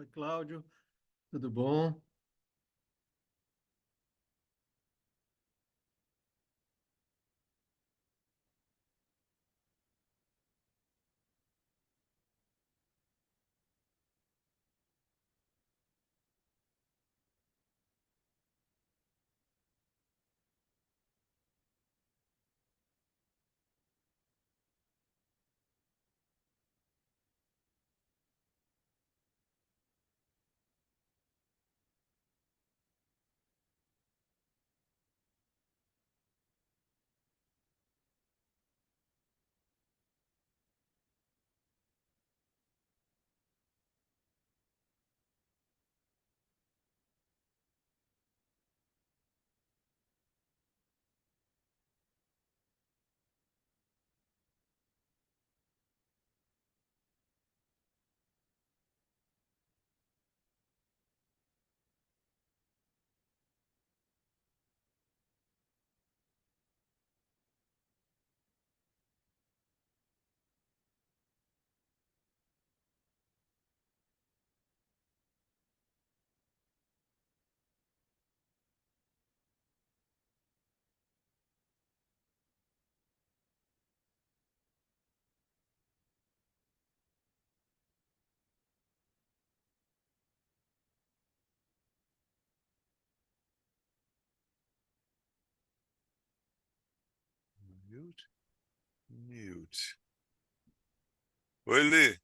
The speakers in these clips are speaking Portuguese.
Oi, Cláudio, tudo bom? Mute, mute. Oi, Li.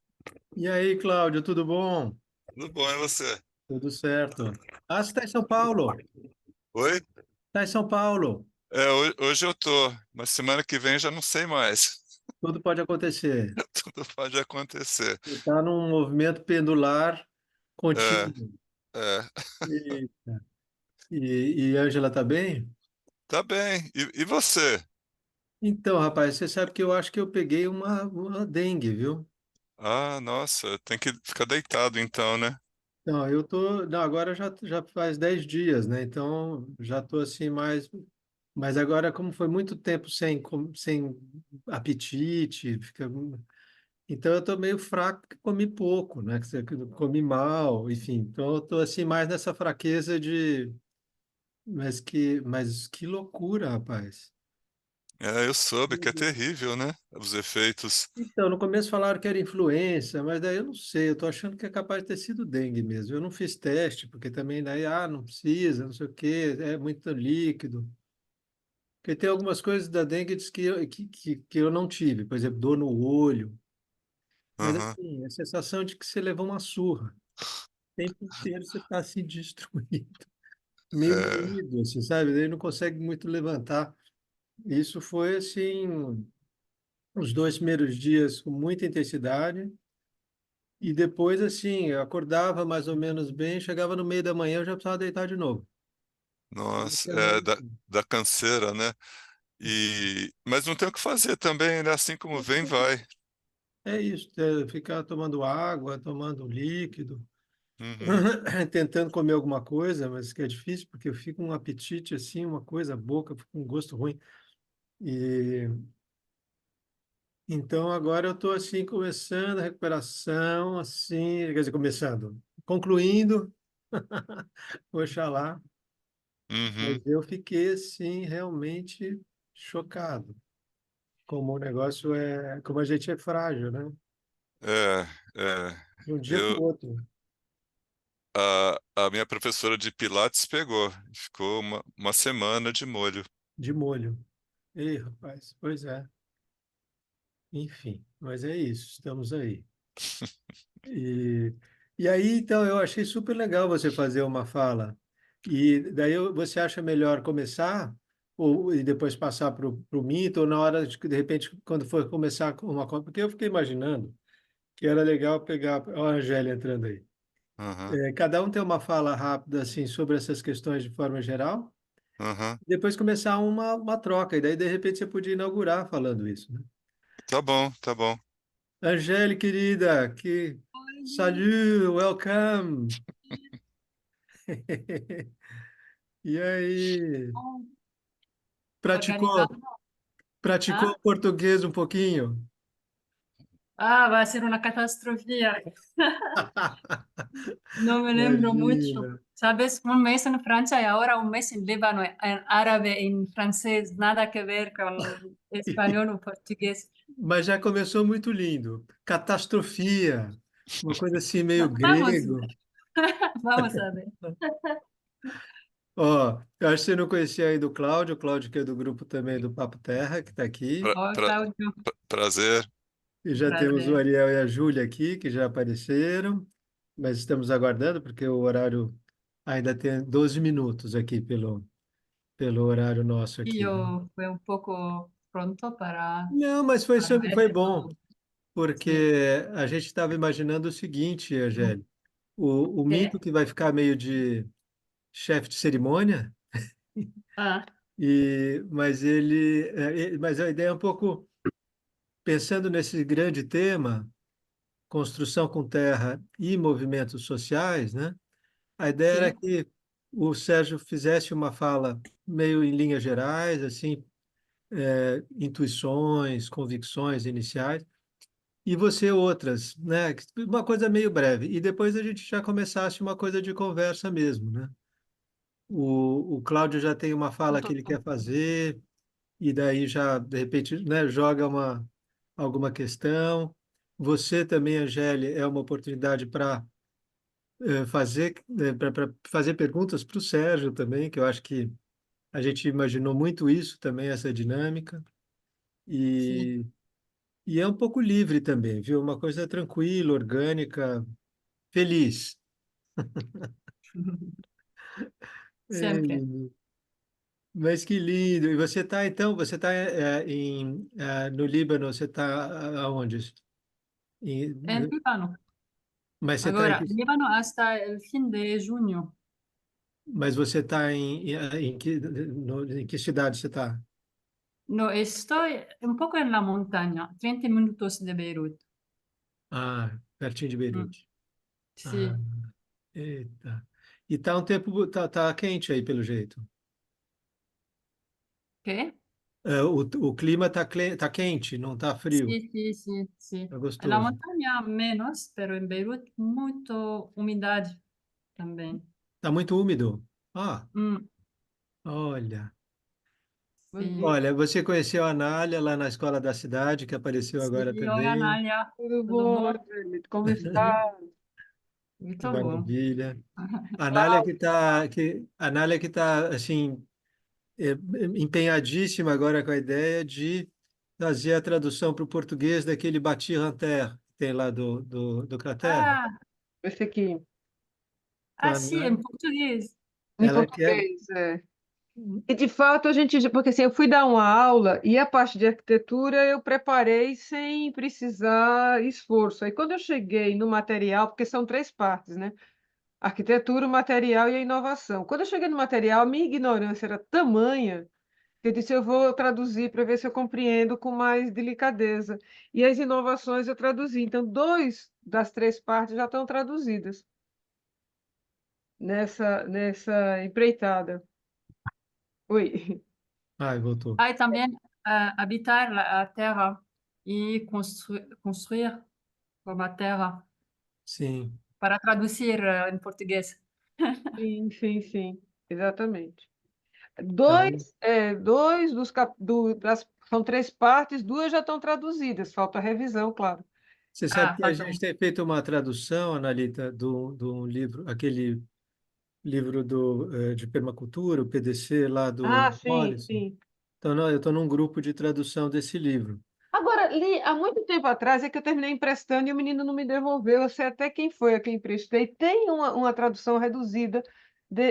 E aí, Cláudio, tudo bom? Tudo bom, é você? Tudo certo. Ah, você está em São Paulo? Oi? Está em São Paulo. Hoje eu tô, mas semana que vem já não sei mais. Tudo pode acontecer. Tudo pode acontecer. Você está num movimento pendular É, contínuo. é. Eita. E Ângela está bem? Tá bem. E você? Então, rapaz, você sabe que eu acho que eu peguei uma dengue, viu? Ah, nossa, tem que ficar deitado então, né? Não, eu tô. Não, agora já faz 10 dias, né? Então já tô assim mais. Mas agora, como foi muito tempo sem apetite, então eu tô meio fraco porque comi pouco, né? Que eu comi mal, enfim. Então eu tô assim mais nessa fraqueza de. Mas que loucura, rapaz. É, eu soube que é terrível, né? Os efeitos. Então, no começo falaram que era influenza, mas daí eu não sei, eu tô achando que é capaz de ter sido dengue mesmo. Eu não fiz teste, porque também daí, não precisa, não sei o quê, é muito líquido. Porque tem algumas coisas da dengue diz que eu não tive, por exemplo, dor no olho. Mas Aham. assim, a sensação de que você levou uma surra. O tempo inteiro você está assim destruído, meio É, moído, assim, sabe? Daí não consegue muito levantar. Isso foi assim, os 2 primeiros dias com muita intensidade. E depois, assim, eu acordava mais ou menos bem, chegava no meio da manhã, eu já precisava deitar de novo. nossa, Esse é é mais- da canseira, né? Mas não tem o que fazer também, né? Assim como vem, vai. É isso, ficar tomando água, tomando líquido, Uhum. tentando comer alguma coisa, mas que é difícil, porque eu fico com um apetite assim, uma coisa, a boca fica com um gosto ruim. E então agora eu estou assim, começando a recuperação, assim, quer dizer, começando, concluindo, oxalá, Uhum. mas eu fiquei assim, realmente chocado. Como o negócio é, como a gente é frágil, né? É, é. De um dia para o Eu, outro, a minha professora de Pilates pegou, ficou uma semana de molho. de molho. Ei, rapaz, pois é. Enfim, mas é isso, estamos aí. E, e aí, então, eu achei super legal você fazer uma fala. E daí você acha melhor começar e depois passar para o mito, ou na hora de repente, quando for começar com uma coisa, porque eu fiquei imaginando que era legal pegar, ó, a Angélia entrando aí. Aham, Cada um tem uma fala rápida assim sobre essas questões de forma geral. aham. Depois começar uma troca, e daí de repente você podia inaugurar falando isso, né? Tá bom, tá bom. Angélica, querida, salut, welcome. E aí, praticou, Organizado? praticou Hã? português um pouquinho? Ah, vai ser uma catastrofia. Não me lembro muito. Imagina. Sabes, um mês em França e agora um mês em Líbano, em árabe, em francês, nada a ver com espanhol ou português. Mas já começou muito lindo. Catastrofia, uma coisa assim meio Vamos grego. ver, vamos a ver. Ó, eu acho que você não conhecia ainda o Cláudio que é do grupo também do Papo Terra, que está aqui. Oh, Pra- Cláudio, prazer. E já temos o prazer. Ariel e a Júlia aqui, que já apareceram, mas estamos aguardando, porque o horário ainda tem 12 minutos aqui pelo horário nosso E aqui. eu fui um pouco pronto Não, mas foi, para foi ver bom, tudo. Sim. porque a gente estava imaginando o seguinte, Angélica, o Que? Minto que vai ficar meio de chefe de cerimônia, Ah, mas a ideia é um pouco pensando nesse grande tema, construção com terra e movimentos sociais, né? A ideia era sim, que o Sérgio fizesse uma fala meio em linhas gerais, assim, intuições, convicções iniciais, e você outras, né? Uma coisa meio breve. E depois a gente já começasse uma coisa de conversa mesmo, né? O Cláudio já tem uma fala que muito ele bom. quer fazer, e daí já, de repente, né, joga alguma questão. Você também, Angélia, é uma oportunidade para para fazer perguntas para o Sérgio também, que eu acho que a gente imaginou muito isso também, essa dinâmica, Sim, e, e é um pouco livre também, viu? Uma coisa tranquila, orgânica, feliz. É, sempre. mas que lindo! E você está, então, você está no Líbano, você está aonde? En Em- Líbano. mas você está em, Agora, Líbano hasta el fin de junio. mas você está em que cidade você está? No, estoy un poco en la montaña, 30 minutos de Beirut. Ah, pertinho de Mm, Beirute. Ah, sí. eita. E tá um tempo, tá quente aí, pelo jeito. ¿Qué? O clima tá quente, não tá frio. Sí, sí, sí, sí. Tá En la gostoso. montaña menos, pero en Beirut mucho humedad también. Tá muito úmido. Ah, Mm, olha. sí, Olha, você conheceu a Anália lá na escola da cidade, que apareceu agora sí, hola também. Nalia, Tudo tudo bom, bom? Angelique? Como está? Que Muito bom. maravilha. Cláudio, A Anália que tá assim é, empenhadíssima agora com a ideia de fazer a tradução para o português daquele Bati Ranter que tem lá do Cratera. Ah, esse aqui, Então, ah, sim, em português. em ela quer. português, é. E de fato a gente, porque assim, eu fui dar uma aula e a parte de arquitetura eu preparei sem precisar esforço. Aí quando eu cheguei no material, porque são três partes, né? Arquitetura, o material e a inovação. Quando eu cheguei no material, a minha ignorância era tamanha que eu disse, eu vou traduzir para ver se eu compreendo com mais delicadeza. E as inovações eu traduzi. Então, dois das três partes já estão traduzidas nessa empreitada. Oi. Ai, voltou. Ah, e também habitar a terra e construir como a terra Sim. para traduzir em português. Sim, sim, sim, exatamente. Então, Dois são três partes, duas já estão traduzidas, falta a revisão, claro. você sabe Ah, que a falta gente um. tem feito uma tradução, Analita, do livro, aquele livro de permacultura, o PDC lá Ah, do sim, Morrison. sim. Então, não, eu estou num grupo de tradução desse livro. Agora, li há muito tempo atrás é que eu terminei emprestando e o menino não me devolveu. Eu sei até quem foi a quem emprestei. Tem uma tradução reduzida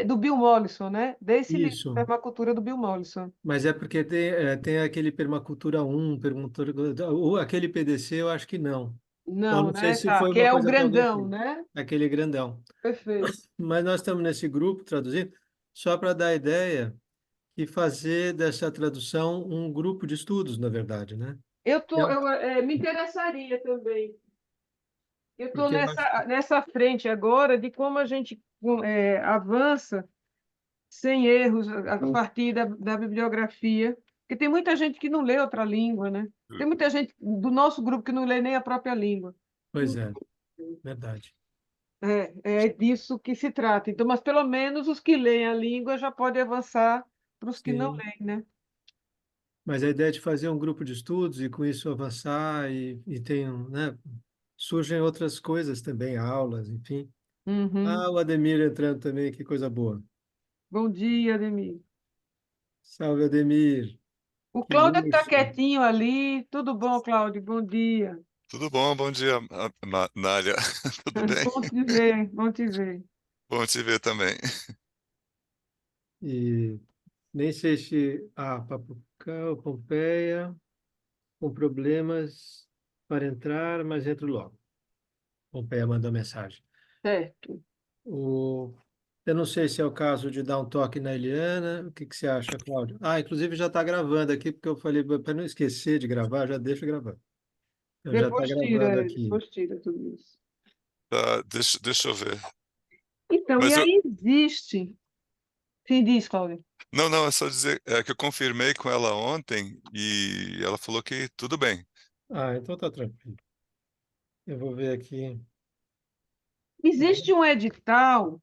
do Bill Mollison, né? Desse livro, Isso. Permacultura do Bill Mollison. Mas é porque tem aquele Permacultura 1, aquele PDC, eu acho que não. Então, Não, não sei né? se Tá, foi que uma é o coisa para alguém grandão, aqui, né? aquele grandão. Perfeito. Mas nós estamos nesse grupo traduzindo só para dar ideia e fazer dessa tradução um grupo de estudos, na verdade, né? Me interessaria também. Eu estou Porque eu acho nessa frente agora de como a gente avança sem erros a partir da bibliografia, porque tem muita gente que não lê outra língua, né? Tem muita gente do nosso grupo que não lê nem a própria língua. Pois é, verdade. É disso que se trata. Então, mas pelo menos os que leem a língua já podem avançar para os que não Sim. leem, né? Mas a ideia de fazer um grupo de estudos e com isso avançar né, surgem outras coisas também, aulas, enfim. Uhum. Ah, o Ademir entrando também, que coisa boa. Bom dia, Ademir. Salve, Ademir. O Que Cláudio está luxo. quietinho ali. Tudo bom, Cláudio? Bom dia. Tudo bom? Bom dia, Nália. Tudo bem? Bom te ver, bom te ver. Bom te ver também. E nem sei se a Papucão, Pompeia, com problemas para entrar, mas entro logo. Pompeia mandou mensagem. Certo. O... Eu não sei se é o caso de dar um toque na Eliana. O que que você acha, Cláudio? Ah, inclusive já está gravando aqui, porque eu falei para não esquecer de gravar, já deixa gravar. Então já está gravando aqui. Depois tira tudo isso. Tá, deixa eu ver. Então, e Mas eu. aí existe. Sim, diz, Cláudio. Não, não, é só dizer que eu confirmei com ela ontem e ela falou que tudo bem. Ah, então tá tranquilo. Eu vou ver aqui. Existe um edital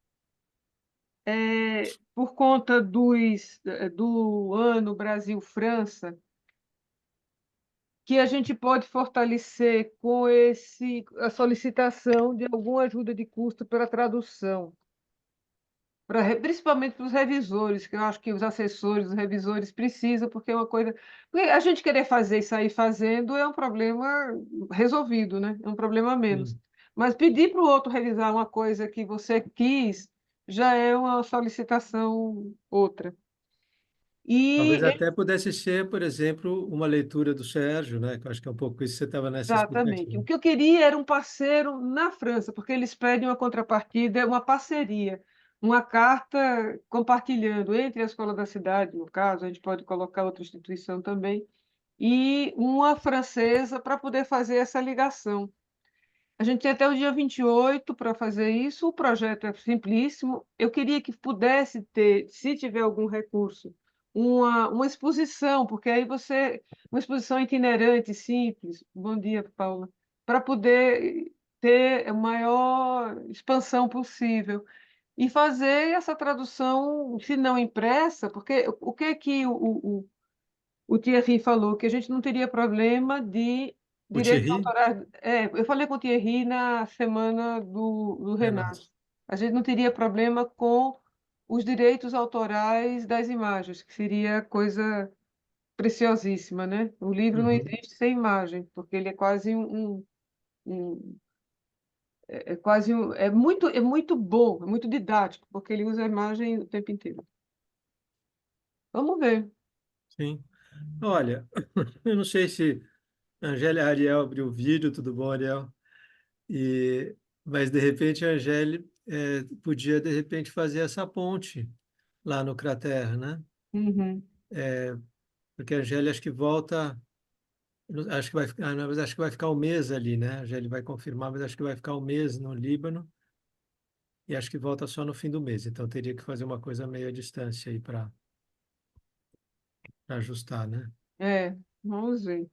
por conta do ano Brasil-França que a gente pode fortalecer com a solicitação de alguma ajuda de custo para tradução, principalmente para os revisores, que eu acho que os assessores, os revisores precisam, porque é uma coisa. Porque a gente querer fazer e sair fazendo é um problema resolvido, né? É um problema a menos. Sim. Mas pedir para o outro revisar uma coisa que você quis já é uma solicitação outra. Talvez E até pudesse ser, por exemplo, uma leitura do Sérgio, né? Que eu acho que é um pouco isso que você estava nessa Exatamente. expectativa. O que eu queria era um parceiro na França, porque eles pedem uma contrapartida, uma parceria, uma carta compartilhando entre a escola da cidade, no caso, a gente pode colocar outra instituição também, e uma francesa para poder fazer essa ligação. A gente tem até o dia 28 para fazer isso. O projeto é simplíssimo. Eu queria que pudesse ter, se tiver algum recurso, uma exposição, porque aí você. Uma exposição itinerante, simples. Bom dia, Paula. Para poder ter a maior expansão possível. E fazer essa tradução, se não impressa, porque o que é que o Thierry falou que a gente não teria problema de O direitos Thierry, autorais. Eu falei com o Thierry na semana do Renato. Renato. A gente não teria problema com os direitos autorais das imagens, que seria coisa preciosíssima, né? O livro não Uhum. existe sem imagem, porque ele é quase um- é quase é muito bom, é muito didático, porque ele usa a imagem o tempo inteiro. Vamos ver. Sim. Olha, eu não sei se a Angélia Ariel abriu o vídeo, tudo bom, Ariel? Mas de repente a Angélia podia de repente fazer essa ponte lá no crater, né? Uhum. Porque a Angélia acho que volta, acho que vai ficar, não, mas acho que vai ficar um mês ali, né? A Angélia vai confirmar, mas acho que vai ficar um mês no Líbano e acho que volta só no fim do mês. Então teria que fazer uma coisa meio à distância aí para ajustar, né? Vamos ver.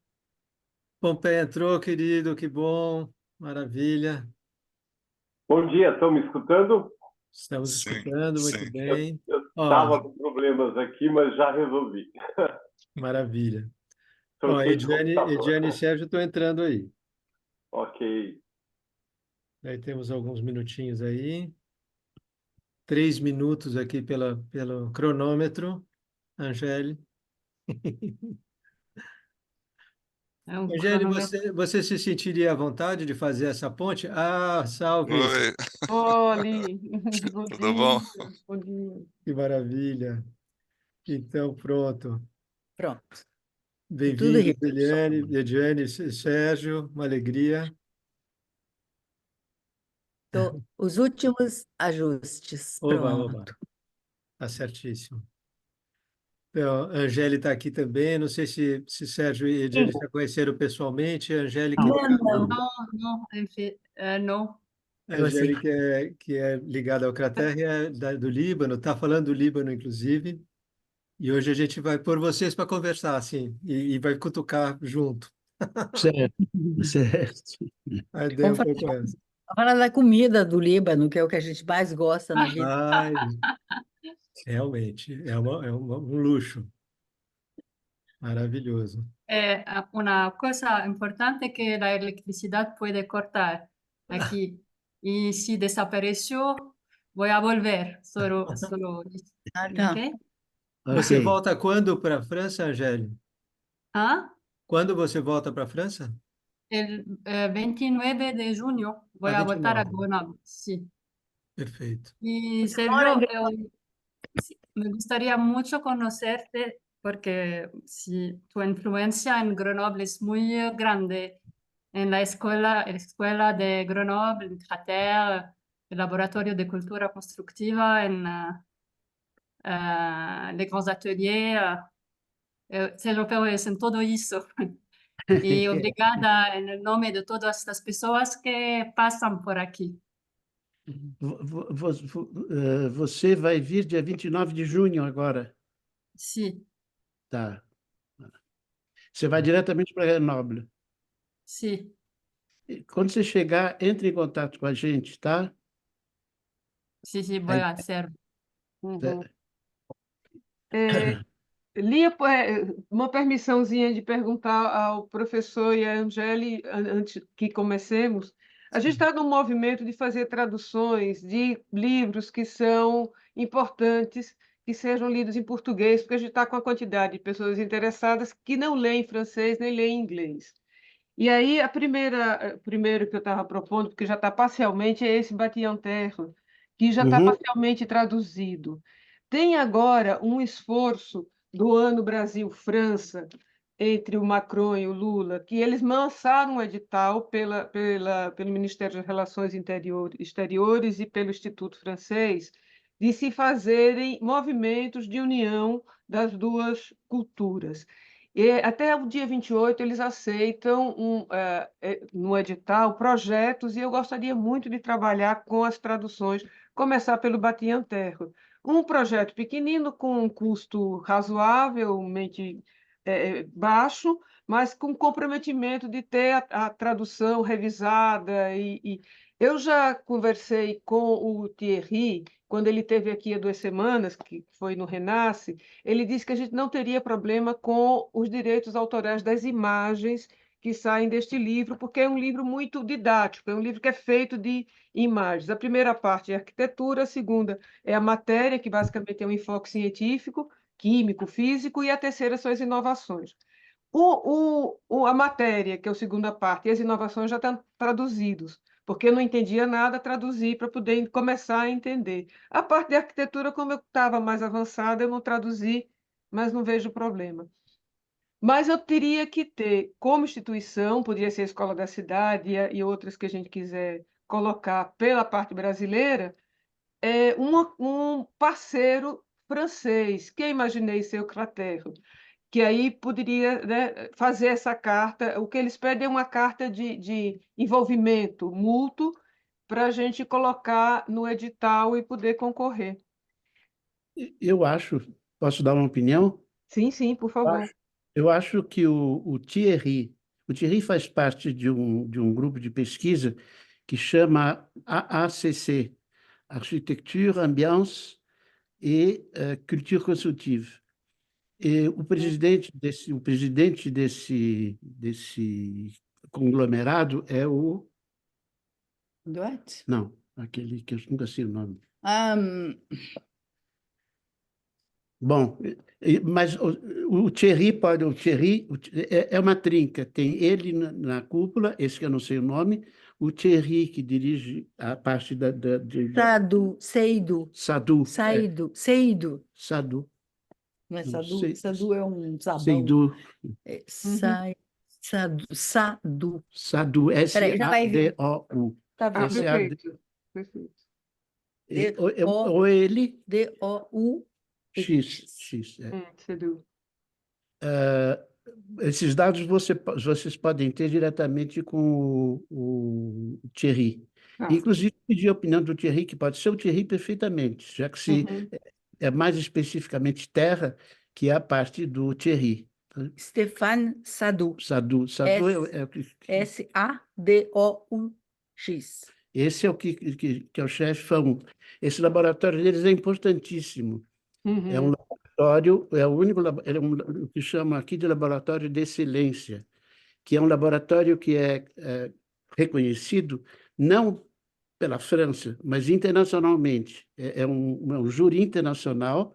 Pompeia entrou, querido, que bom, maravilha. Bom dia, estão me escutando? Estamos Sim, escutando muito sim. bem. Eu Ó, estava com problemas aqui, mas já resolvi. maravilha. Ó, Troquei de Ediane e computador. Sérgio estão entrando aí. Ok. Aí temos alguns minutinhos aí. 3 minutos aqui pelo cronômetro, Angélica. É um Angélica, cronômetro. você se sentiria à vontade de fazer essa ponte? Ah, salve! Oi, Oli, bom tudo bom? dia, bom dia. Que maravilha! Então, pronto. Pronto. E tudo Bem-vindos, irregular, só um Eliane, momento. Ediane, Sérgio, uma alegria. Os últimos ajustes. Oba, oba, Pronto. tá certíssimo. Então, a Angélica está aqui também. Não sei se Sérgio e Ediane Sim. já conheceram pessoalmente. A Angélica, Não, não. Não, não, enfim, não. a É você. Angélica que é ligada ao Crater, é do Líbano, está falando do Líbano, inclusive. E hoje a gente vai pôr vocês para conversar, assim, e vai cutucar junto. Certo, certo. A ideia é Vamos um pouco essa. falar da comida do Líbano, que é o que a gente mais gosta na vida. Ai, realmente, um luxo maravilhoso. Una cosa importante es que la electricidad puede cortar aquí. Y si desapareció, voy a volver. Ah, tá. ¿Ok? Você Ok. volta quando para a França, Angélica? ¿Ah? Quando você volta para a França? El 29 de junio voy Ah, a voltar a 29. Grenoble. Sí. Perfeito. Y Você mora em Sergio, Grenópolis? sí, me gustaría mucho conocerte porque si tu influencia en Grenoble es muy grande, en escuela de Grenoble, en Crater, el laboratorio de cultura constructiva, en les grands ateliers, Sergio Pérez, en todo eso. Y obrigada en el nombre de todas estas personas que pasan por aquí. Você vai vir dia 29 de junho agora. Sí, Tá. Você vai diretamente para Grenoble. sí. E quando você chegar, entre em contato com a gente, tá? Sí, sí, voy Aí, a hacer. Uhum. Lia, uma permissãozinha de perguntar ao professor e à Angeli, antes que comecemos. A gente está num movimento de fazer traduções de livros que são importantes, que sejam lidos em português, porque a gente está com a quantidade de pessoas interessadas que não leem francês nem leem inglês. E aí, o primeiro que eu estava propondo, porque já está parcialmente, é esse Bâtiment en Terre, que já está Uhum. parcialmente traduzido. Tem agora um esforço do Ano Brasil-França, entre o Macron e o Lula, que eles lançaram um edital pelo Ministério das Relações Exteriores e pelo Instituto Francês, de se fazerem movimentos de união das duas culturas. E até o dia 28 eles aceitam no edital projetos, e eu gostaria muito de trabalhar com as traduções, começar pelo Bâtiment en Terre. Um projeto pequenino, com um custo razoavelmente baixo, mas com comprometimento de ter a tradução revisada. Eu já conversei com o Thierry, quando ele esteve aqui há 2 semanas, que foi no Renasce. Ele disse que a gente não teria problema com os direitos autorais das imagens que saem deste livro, porque é um livro muito didático, é um livro que é feito de imagens. A primeira parte é arquitetura, a segunda é a matéria, que basicamente é um enfoque científico, químico, físico, e a terceira são as inovações. A matéria, que é a segunda parte, e as inovações já estão traduzidos, porque eu não entendia nada, traduzi para poder começar a entender. A parte de arquitetura, como eu estava mais avançada, eu não traduzi, mas não vejo problema. Mas eu teria que ter, como instituição, poderia ser a Escola da Cidade e outras que a gente quiser colocar pela parte brasileira, um parceiro francês, que eu imaginei ser o Crater, que aí poderia, né, fazer essa carta. O que eles pedem é uma carta de envolvimento mútuo para a gente colocar no edital e poder concorrer. Eu acho, posso dar uma opinião? Sim, sim, por favor. Eu acho que o Thierry faz parte de um grupo de pesquisa que chama AACC, Architecture, Ambiance et Culture Constructive. E o presidente desse conglomerado é o... Duarte? Não, aquele que eu nunca sei o nome. Bom, mas o Thierry é uma trinca. Tem ele na cúpula, esse que eu não sei o nome, o Thierry, que dirige a parte Seido. Sadu. Seido. Sadu. Não é Não Sadu? sei. Sadu é um sabão. Seidu. Sadu. Sadu, Peraí, já vai vir. S-A-D-O-U. Tá Ah, vendo? perfeito. Perfeito. Ou ele... D-O-U. X. Sedu. Esses dados vocês podem ter diretamente com o Thierry. Ah. Inclusive, pedir a opinião do Thierry, que pode ser o Thierry perfeitamente, já que Uhum. é mais especificamente terra, que é a parte do Thierry. Stéphane Sadou. Sadou. Sadou é o que... Sadous. Esse é o que é o chefe FAM. Esse laboratório deles é importantíssimo. É um Uhum. laboratório, é o único, o que chama aqui de laboratório de excelência, que é um laboratório que é reconhecido não pela França, mas internacionalmente. É um júri internacional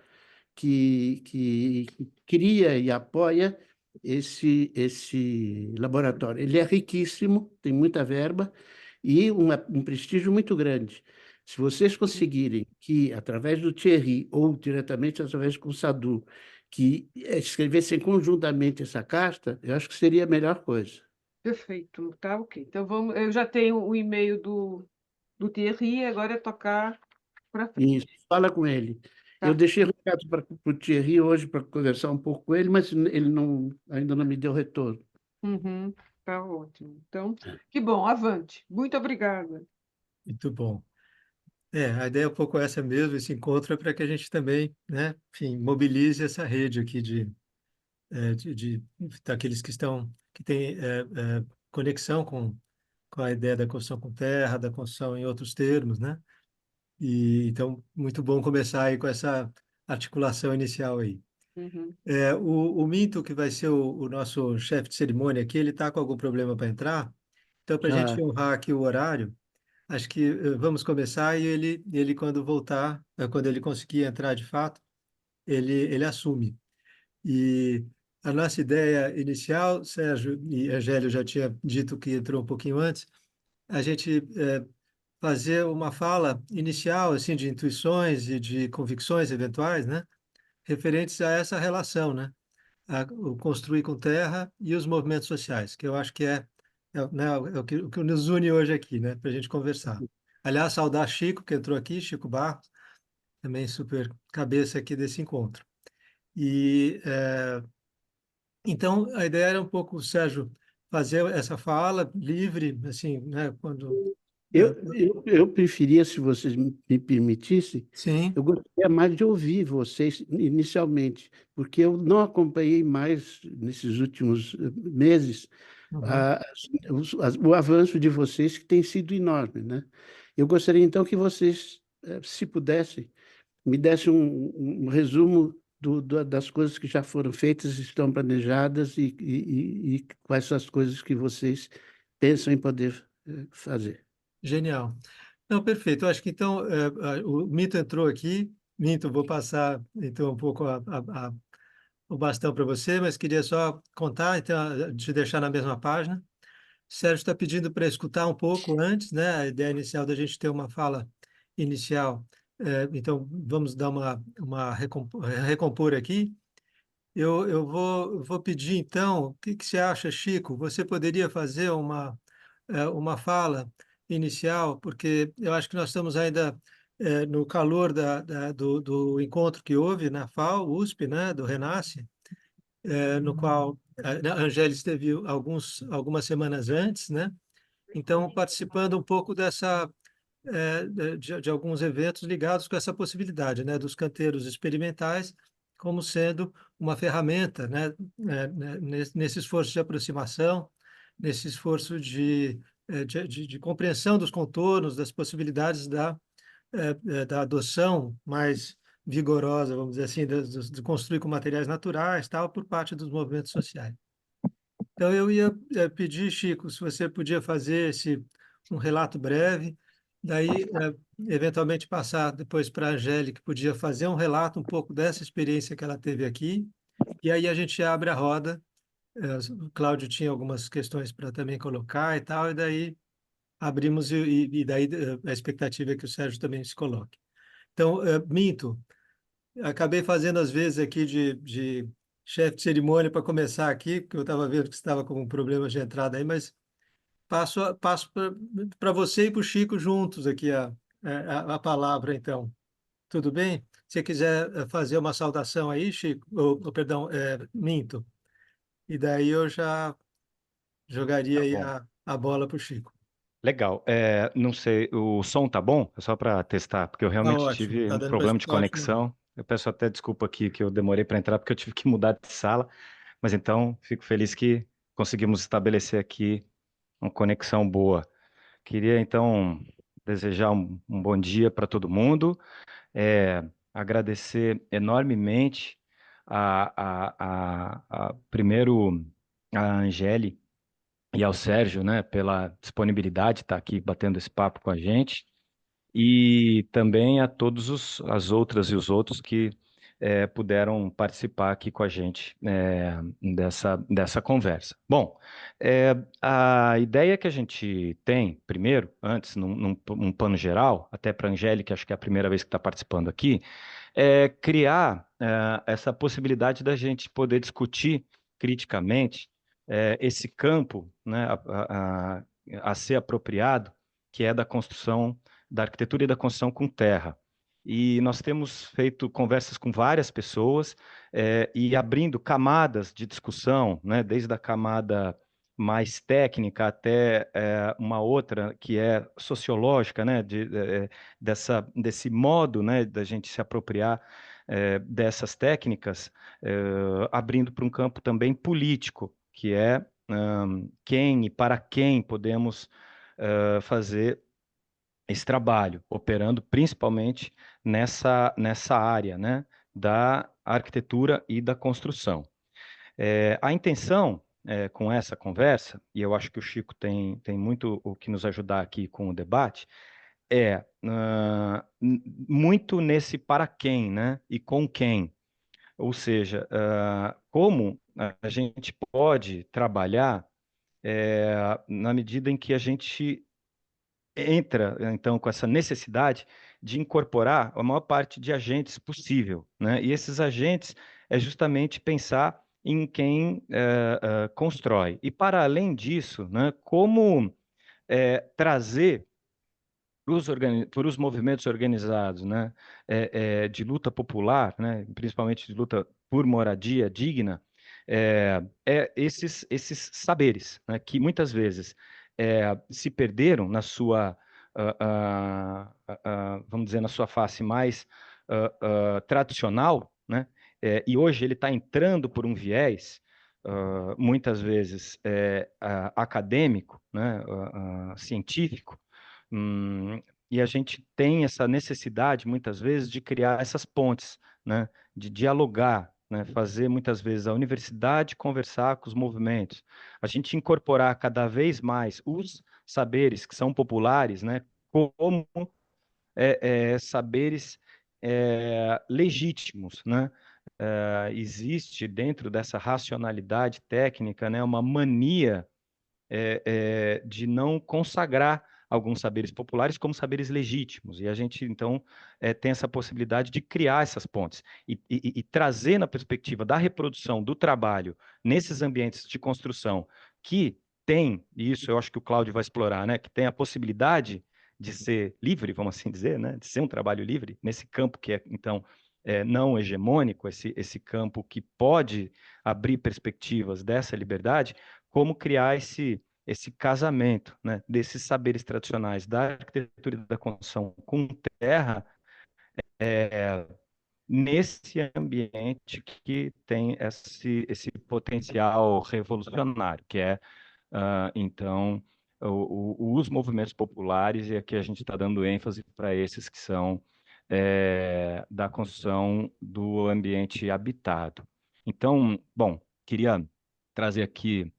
que cria e apoia esse laboratório. Ele é riquíssimo, tem muita verba e um prestígio muito grande. Se vocês conseguirem que, através do Thierry ou diretamente através do Sadou, que escrevessem conjuntamente essa carta, eu acho que seria a melhor coisa. Perfeito, tá ok. Então vamos, eu já tenho o e-mail do Thierry, agora é tocar para frente. Isso, fala com ele. Eu Tá. deixei recado para o Thierry hoje para conversar um pouco com ele, mas ele ainda não me deu retorno. Uhum, tá ótimo. Então, que bom, avante. Muito obrigada. Muito bom. A ideia é um pouco essa mesmo, esse encontro é para que a gente também, né, enfim, mobilize essa rede aqui daqueles que têm conexão com a ideia da construção com terra, da construção em outros termos, né? E então, muito bom começar aí com essa articulação inicial aí. Uhum. O Minto, que vai ser o nosso chefe de cerimônia aqui, ele está com algum problema para entrar, então, para a gente honrar aqui o horário, acho que vamos começar e ele quando voltar, quando ele conseguir entrar de fato, ele assume. E a nossa ideia inicial, Sérgio e Angélio já tinha dito que entrou um pouquinho antes, a gente fazer uma fala inicial assim de intuições e de convicções eventuais, né, referentes a essa relação, né, o construir com terra e os movimentos sociais, que eu acho que né, o que nos une hoje aqui, né, para a gente conversar. Aliás, saudar Chico, que entrou aqui, Chico Barros, também super cabeça aqui desse encontro. E então a ideia era um pouco, Sérgio, fazer essa fala livre, assim, né, quando Eu preferia, se vocês me permitissem, sim, eu gostaria mais de ouvir vocês inicialmente, porque eu não acompanhei mais nesses últimos meses uhum, o avanço de vocês, que tem sido enorme, né? Eu gostaria, então, que vocês, se pudessem, me dessem um resumo das coisas que já foram feitas, estão planejadas e quais são as coisas que vocês pensam em poder fazer. genial. Não, perfeito. Eu acho que então o Mito entrou aqui. Mito, vou passar então um pouco o bastão para você, mas queria só contar, então, te deixar na mesma página. Sérgio está pedindo para escutar um pouco antes, né? A ideia inicial da gente ter uma fala inicial. Então, vamos dar uma recompor aqui. Eu vou pedir, então, o que você acha, Chico? Você poderia fazer uma fala inicial, porque eu acho que nós estamos ainda no calor do encontro que houve na FAO, USP, né, do Renasce, no qual a Angélica esteve algumas semanas antes, né? Então, participando um pouco de alguns eventos ligados com essa possibilidade, né, dos canteiros experimentais como sendo uma ferramenta, nesse esforço de aproximação, nesse esforço de compreensão dos contornos, das possibilidades da adoção mais vigorosa, vamos dizer assim, de construir com materiais naturais, tal, por parte dos movimentos sociais. Então, eu ia pedir, Chico, se você podia fazer um relato breve, daí, eventualmente, passar depois para a Angélica, que podia fazer um relato um pouco dessa experiência que ela teve aqui, e aí a gente abre a roda. O Cláudio tinha algumas questões para também colocar e tal, e daí abrimos, e daí a expectativa é que o Sérgio também se coloque. Então, Minto, acabei fazendo às vezes aqui de chefe de cerimônia para começar aqui, porque eu estava vendo que você estava com problemas de entrada aí, mas passo para você e para o Chico juntos aqui a palavra, então. Tudo bem? Se você quiser fazer uma saudação aí, Chico, ou perdão, Minto, e daí eu já jogaria Tá aí bom. a bola para o Chico. Legal. Não sei, o som tá bom? É só para testar, porque eu Tá realmente ótimo, tive tá um dando para problema de escutar ótimo. conexão. Eu peço até desculpa aqui que eu demorei para entrar, porque eu tive que mudar de sala. Mas então, fico feliz que conseguimos estabelecer aqui uma conexão boa. Queria, então, desejar um bom dia para todo mundo, agradecer enormemente primeiro a Angeli e ao Sérgio, né, pela disponibilidade de estar aqui batendo esse papo com a gente, e também a todos as outras e os outros que puderam participar aqui com a gente dessa conversa. Bom, a ideia que a gente tem, primeiro, antes, num plano geral, até para a Angélica, acho que é a primeira vez que está participando aqui, é criar essa possibilidade da gente poder discutir criticamente esse campo, né, a ser apropriado, que é da construção, da arquitetura e da construção com terra. E nós temos feito conversas com várias pessoas e abrindo camadas de discussão, né, desde a camada mais técnica até uma outra que é sociológica, né, desse modo, né, da gente se apropriar dessas técnicas, abrindo para um campo também político, que é quem e para quem podemos fazer esse trabalho, operando principalmente nessa área, né, da arquitetura e da construção. A intenção com essa conversa, e eu acho que o Chico tem muito o que nos ajudar aqui com o debate, muito nesse para quem, né, e com quem. Ou seja, como a gente pode trabalhar na medida em que a gente entra, então, com essa necessidade de incorporar a maior parte de agentes possível, né? E esses agentes é justamente pensar em quem constrói. E, para além disso, né, como trazer para os movimentos organizados, né, de luta popular, né, principalmente de luta por moradia digna, esses saberes, né, que muitas vezes se perderam na sua, vamos dizer, na sua face mais tradicional, né, e hoje ele está entrando por um viés muitas vezes acadêmico, né, científico. E a gente tem essa necessidade, muitas vezes, de criar essas pontes, né? De dialogar, né? Fazer, muitas vezes, a universidade conversar com os movimentos. A gente incorporar cada vez mais os saberes que são populares, né? Como saberes legítimos, né? Existe dentro dessa racionalidade técnica, né? Uma mania de não consagrar alguns saberes populares como saberes legítimos. E a gente, então, tem essa possibilidade de criar essas pontes e trazer na perspectiva da reprodução do trabalho nesses ambientes de construção que tem, e isso eu acho que o Cláudio vai explorar, né, que tem a possibilidade de ser livre, vamos assim dizer, né, de ser um trabalho livre, nesse campo que é, então, não hegemônico, esse campo que pode abrir perspectivas dessa liberdade, como criar esse casamento, né, desses saberes tradicionais da arquitetura e da construção com terra, nesse ambiente que tem esse potencial revolucionário, que é, então, os movimentos populares, e aqui a gente está dando ênfase para esses que são da construção do ambiente habitado. Então, bom, queria trazer aqui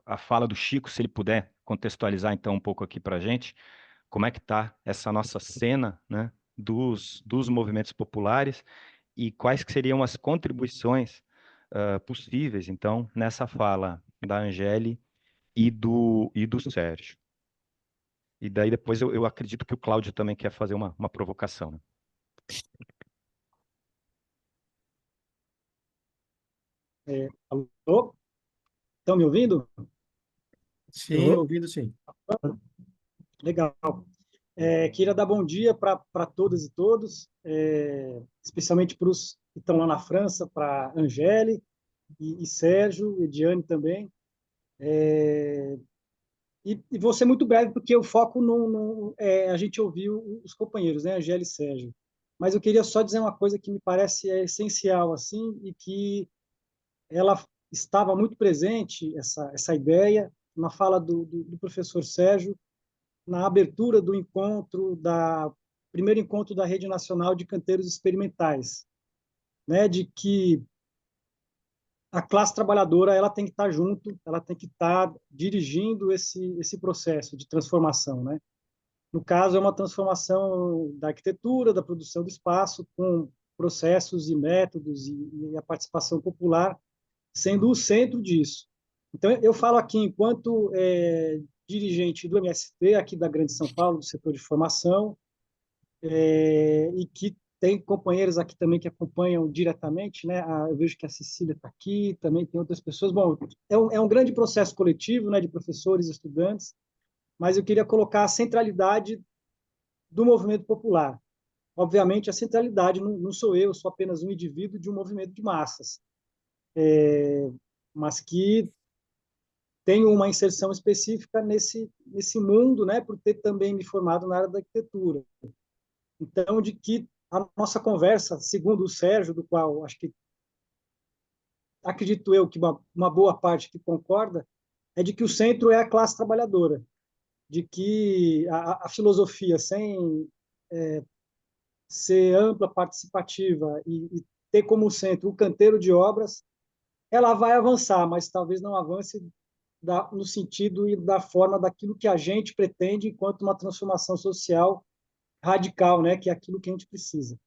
a fala do Chico, se ele puder contextualizar então um pouco aqui para a gente, como é que está essa nossa cena, né, dos movimentos populares e quais que seriam as contribuições possíveis, então, nessa fala da Angeli e do Sérgio. E daí depois eu acredito que o Cláudio também quer fazer uma provocação, né? Alô? Estão me ouvindo? Sim, ouvindo sim. Legal. Queria dar bom dia para todas e todos, especialmente para os que estão lá na França, para Angele e Sérgio, e Diane também. E vou ser muito breve, porque o foco a gente ouviu os companheiros, né, Angele e Sérgio. mas eu queria só dizer uma coisa que me parece essencial, assim, e que ela estava muito presente, essa ideia, na fala do professor Sérgio, na abertura do primeiro encontro da Rede Nacional de Canteiros Experimentais, né, de que a classe trabalhadora ela tem que estar junto, ela tem que estar dirigindo esse processo de transformação, né? No caso, é uma transformação da arquitetura, da produção do espaço, com processos e métodos e a participação popular sendo o centro disso. Então, eu falo aqui enquanto dirigente do MST, aqui da Grande São Paulo, do setor de formação, e que tem companheiros aqui também que acompanham diretamente, né? Eu vejo que a Cecília está aqui, também tem outras pessoas. Bom, é um grande processo coletivo, né, de professores e estudantes, mas eu queria colocar a centralidade do movimento popular. Obviamente, a centralidade não sou eu sou apenas um indivíduo de um movimento de massas, mas que tenho uma inserção específica nesse mundo, né, por ter também me formado na área da arquitetura. Então, de que a nossa conversa, segundo o Sérgio, do qual acho que acredito eu que uma boa parte que concorda, é de que o centro é a classe trabalhadora, de que a filosofia, sem ser ampla, participativa e ter como centro o canteiro de obras, ela vai avançar, mas talvez não avance no sentido e da forma daquilo que a gente pretende enquanto uma transformação social radical, né, que é aquilo que a gente precisa.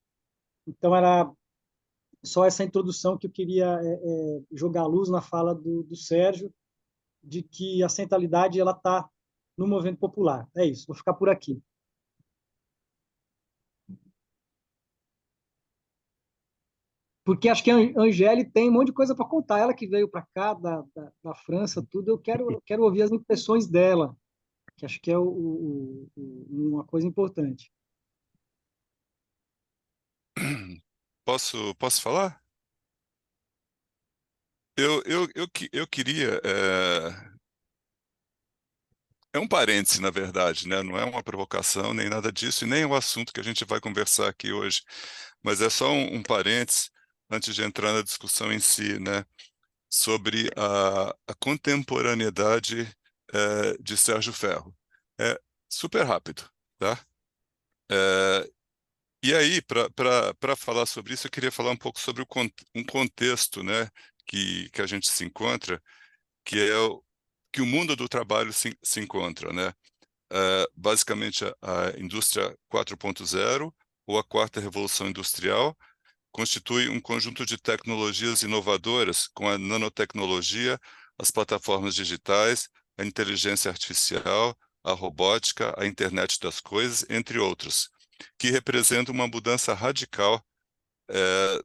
Então, era só essa introdução que eu queria jogar luz na fala do Sérgio, de que a centralidade ela está no movimento popular. É isso, vou ficar por aqui. Porque acho que a Angele tem um monte de coisa para contar. Ela que veio para cá, da França, tudo, eu quero ouvir as impressões dela, que acho que é uma coisa importante. Posso falar? Eu queria. É um parêntese, na verdade, né? Não é uma provocação nem nada disso, e nem é o assunto que a gente vai conversar aqui hoje, mas é só um parêntese antes de entrar na discussão em si, né? Sobre a contemporaneidade de Sérgio Ferro. É super rápido, tá? E aí, para falar sobre isso, eu queria falar um pouco sobre um contexto, né, que a gente se encontra, que é que o mundo do trabalho se encontra, né? Basicamente, a indústria 4.0, ou a quarta revolução industrial, constitui um conjunto de tecnologias inovadoras com a nanotecnologia, as plataformas digitais, a inteligência artificial, a robótica, a internet das coisas, entre outros, que representam uma mudança radical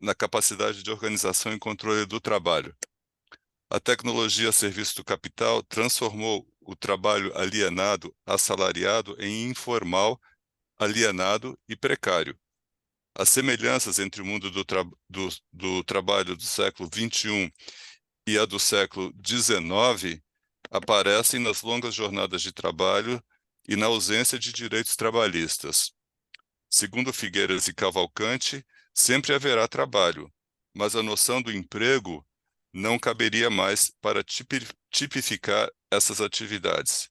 na capacidade de organização e controle do trabalho. A tecnologia a serviço do capital transformou o trabalho alienado, assalariado, em informal, alienado e precário. As semelhanças entre o mundo do trabalho do século XXI e a do século XIX aparecem nas longas jornadas de trabalho e na ausência de direitos trabalhistas. Segundo Figueiras e Cavalcanti, sempre haverá trabalho, mas a noção do emprego não caberia mais para tipificar essas atividades.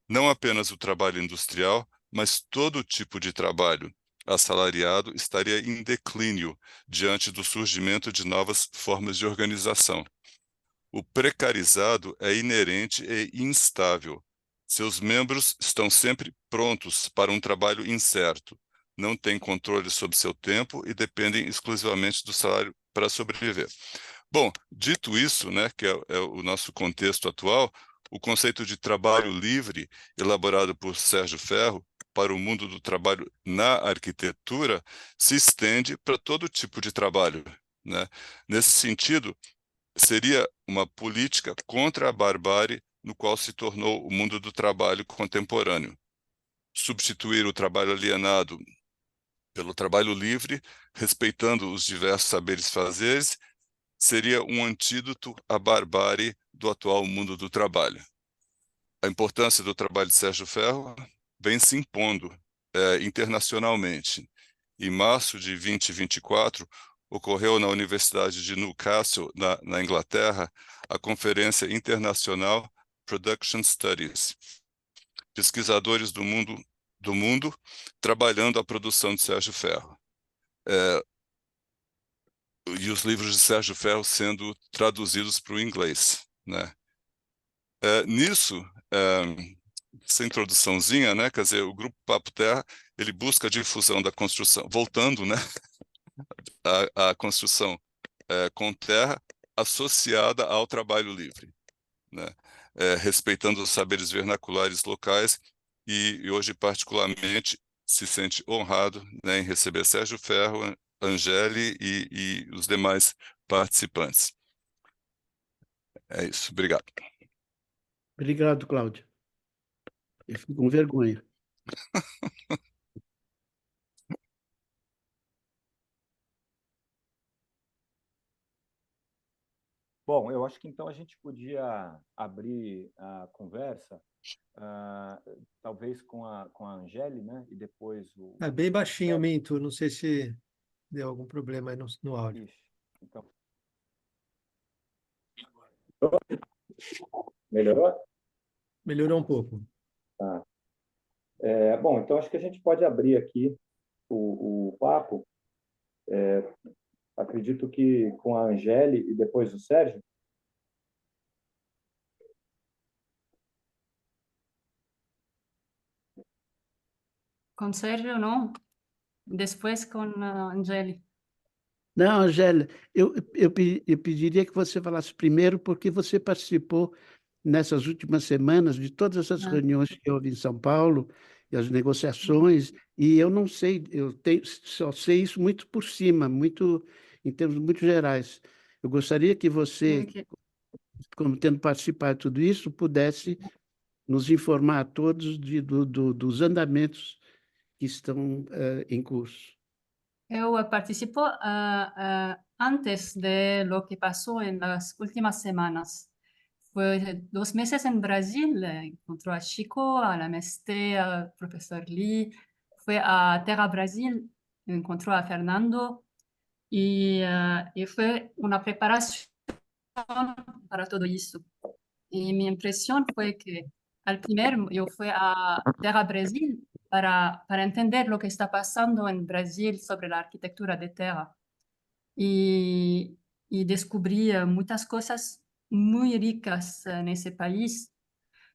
Não apenas o trabalho industrial, mas todo tipo de trabalho assalariado estaria em declínio diante do surgimento de novas formas de organização. O precarizado é inerente e instável. Seus membros estão sempre prontos para um trabalho incerto, não têm controle sobre seu tempo e dependem exclusivamente do salário para sobreviver. Bom, dito isso, né, que é o nosso contexto atual, o conceito de trabalho livre, elaborado por Sérgio Ferro, para o mundo do trabalho na arquitetura, se estende para todo tipo de trabalho, né? Nesse sentido, seria uma política contra a barbárie no qual se tornou o mundo do trabalho contemporâneo. Substituir o trabalho alienado pelo trabalho livre, respeitando os diversos saberes fazeres, seria um antídoto à barbárie do atual mundo do trabalho. A importância do trabalho de Sérgio Ferro vem se impondo internacionalmente, em março de 2024, ocorreu na Universidade de Newcastle, na Inglaterra, a Conferência Internacional Production Studies. Pesquisadores do mundo trabalhando a produção de Sérgio Ferro. E os livros de Sérgio Ferro sendo traduzidos para o inglês, né? Nisso, essa introduçãozinha, né? Quer dizer, o Grupo Papo Terra, ele busca a difusão da construção, voltando, né? a construção com terra associada ao trabalho livre, né? Respeitando os saberes vernaculares locais e hoje particularmente se sente honrado, né, em receber Sérgio Ferro, Angeli e os demais participantes. É isso, obrigado. Obrigado, Cláudio. Eu fico com vergonha. Bom, eu acho que então a gente podia abrir a conversa, talvez com a Angeli, né? E depois o... É bem baixinho, Minto. Não sei se deu algum problema aí no áudio. Ixi, então... Melhorou? Melhorou um pouco. Tá. Bom, então acho que a gente pode abrir aqui o papo. Acredito que com a Angeli e depois o Sérgio. Com Sérgio, não. Depois com a Angeli. Não, Angélia, eu pediria que você falasse primeiro, porque você participou nessas últimas semanas de todas essas reuniões que houve em São Paulo, e as negociações, e eu não sei, só sei isso muito por cima, muito, em termos muito gerais. Eu gostaria que você, como tendo participado de tudo isso, pudesse nos informar a todos dos andamentos que estão em curso. Eu participo antes de lo que pasó en las últimas semanas. Fue 2 meses en Brasil, encontró a Chico, a la Mesté, al profesor Lee, fue a Terra Brasil, encontró a Fernando y fue una preparación para todo eso. Y mi impresión fue que al primero yo fui a Terra Brasil para entender lo que está pasando en Brasil sobre la arquitectura de Terra. Y descubrí muchas cosas muy ricas en ese país,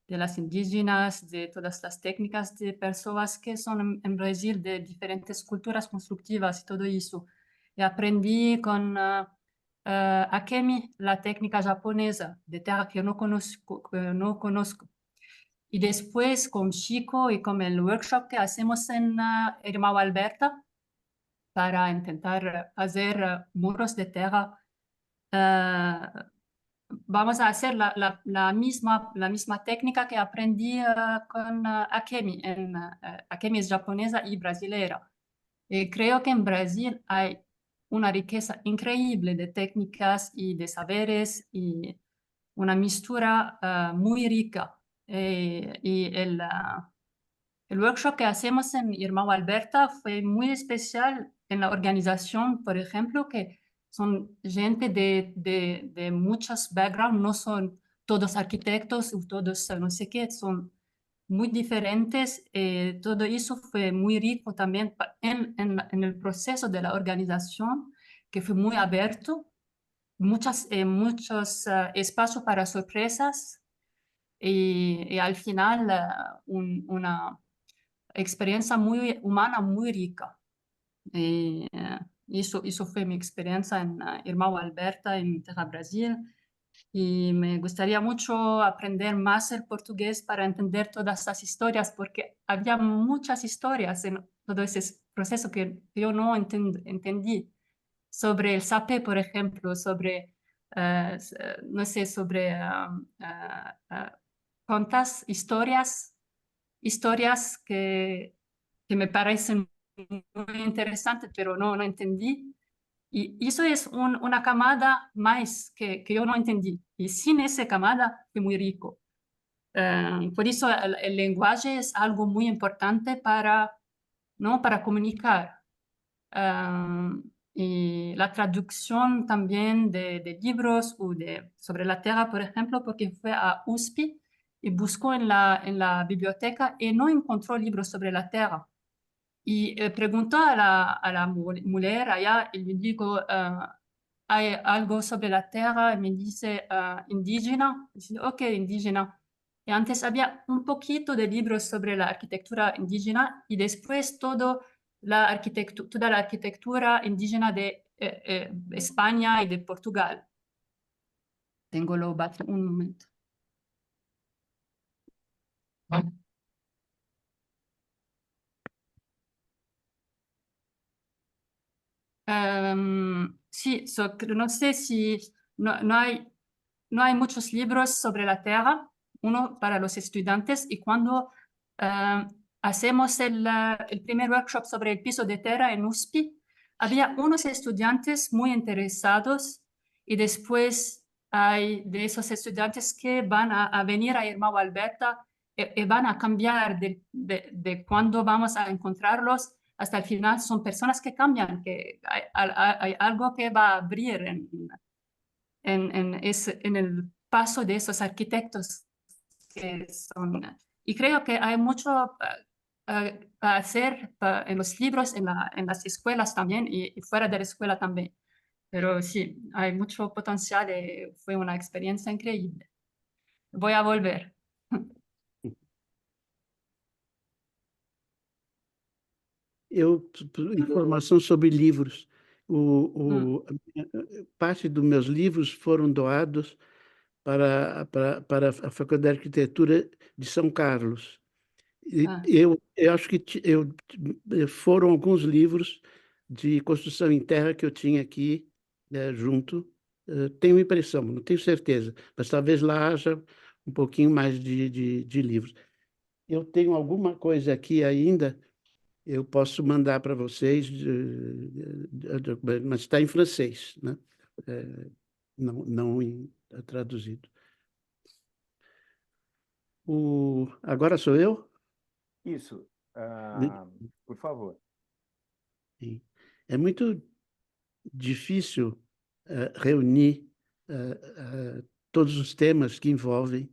de las indígenas, de todas las técnicas de personas que son en Brasil, de diferentes culturas constructivas y todo eso. Y aprendí con Akemi, la técnica japonesa de terra que no conozco. Y después con Chico y con el workshop que hacemos en Irmão Alberta para intentar hacer muros de terra, vamos a hacer la misma técnica que aprendí con Akemi. Akemi es japonesa y brasilera. Creo que en Brasil hay una riqueza increíble de técnicas y de saberes y una mistura muy rica. Y el workshop que hacemos en Irmão Alberta fue muy especial en la organización, por ejemplo, que son gente de muchos backgrounds, no son todos arquitectos o todos no sé qué, son muy diferentes. Todo eso fue muy rico también en el proceso de la organización, que fue muy abierto, muchos espacios para sorpresas y al final una experiencia muy humana, muy rica. Eso fue mi experiencia en Irmão Alberta, en Terra Brasil. Y me gustaría mucho aprender más el portugués para entender todas estas historias, porque había muchas historias en todo ese proceso que yo no entendí. Sobre el sapé, por ejemplo, sobre, no sé, sobre cuántas historias que me parecen muy interesantes, pero no entendí. Y eso es una camada más que yo no entendí. Y sin esa camada fue muy rico. Por eso el lenguaje es algo muy importante para comunicar. y la traducción también de libros sobre la Tierra, por ejemplo, porque fue a USP y buscó en la biblioteca y no encontró libros sobre la Tierra. Y preguntó a la mujer allá y le digo, ¿hay algo sobre la Tierra? Y me dice, indígena. Y dice, ok, indígena. Y antes había un poquito de libros sobre la arquitectura indígena y después toda la arquitectura indígena de España y de Portugal. Tengo lo bate un momento. Sí, no sé si no hay muchos libros sobre la Tierra, uno para los estudiantes, y cuando hacemos el primer workshop sobre el piso de tierra en USP, había unos estudiantes muy interesados y después hay de esos estudiantes que van a venir a Irmão Alberta y van a cambiar de cuando vamos a encontrarlos hasta el final. Son personas que cambian, que hay algo que va a abrir en el paso de esos arquitectos que son. Y creo que hay mucho a hacer en los libros, en las escuelas también y fuera de la escuela también. Pero sí, hay mucho potencial y fue una experiencia increíble. Voy a volver. Informação sobre livros. Parte dos meus livros foram doados para a Faculdade de Arquitetura de São Carlos. E eu acho que foram alguns livros de construção em terra que eu tinha aqui junto. Tenho impressão, não tenho certeza, mas talvez lá haja um pouquinho mais de livros. Eu tenho alguma coisa aqui ainda, eu posso mandar para vocês, mas está em francês, né? Não traduzido. Agora sou eu? Isso. Por favor. Sim. É muito difícil reunir todos os temas que envolvem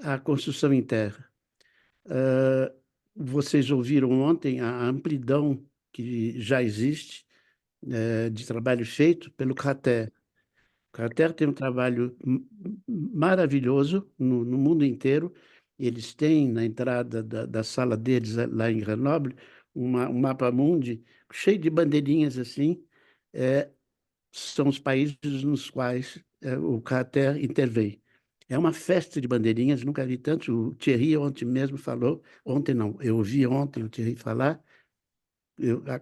a construção em terra. Vocês ouviram ontem a amplidão que já existe de trabalho feito pelo Crater. O Crater tem um trabalho maravilhoso no mundo inteiro. Eles têm na entrada da sala deles, lá em Grenoble, um mapa mundi cheio de bandeirinhas assim. São os países nos quais o Crater intervém. É uma festa de bandeirinhas, nunca vi tanto. O Thierry ontem mesmo falou, ontem não, eu ouvi ontem o Thierry falar,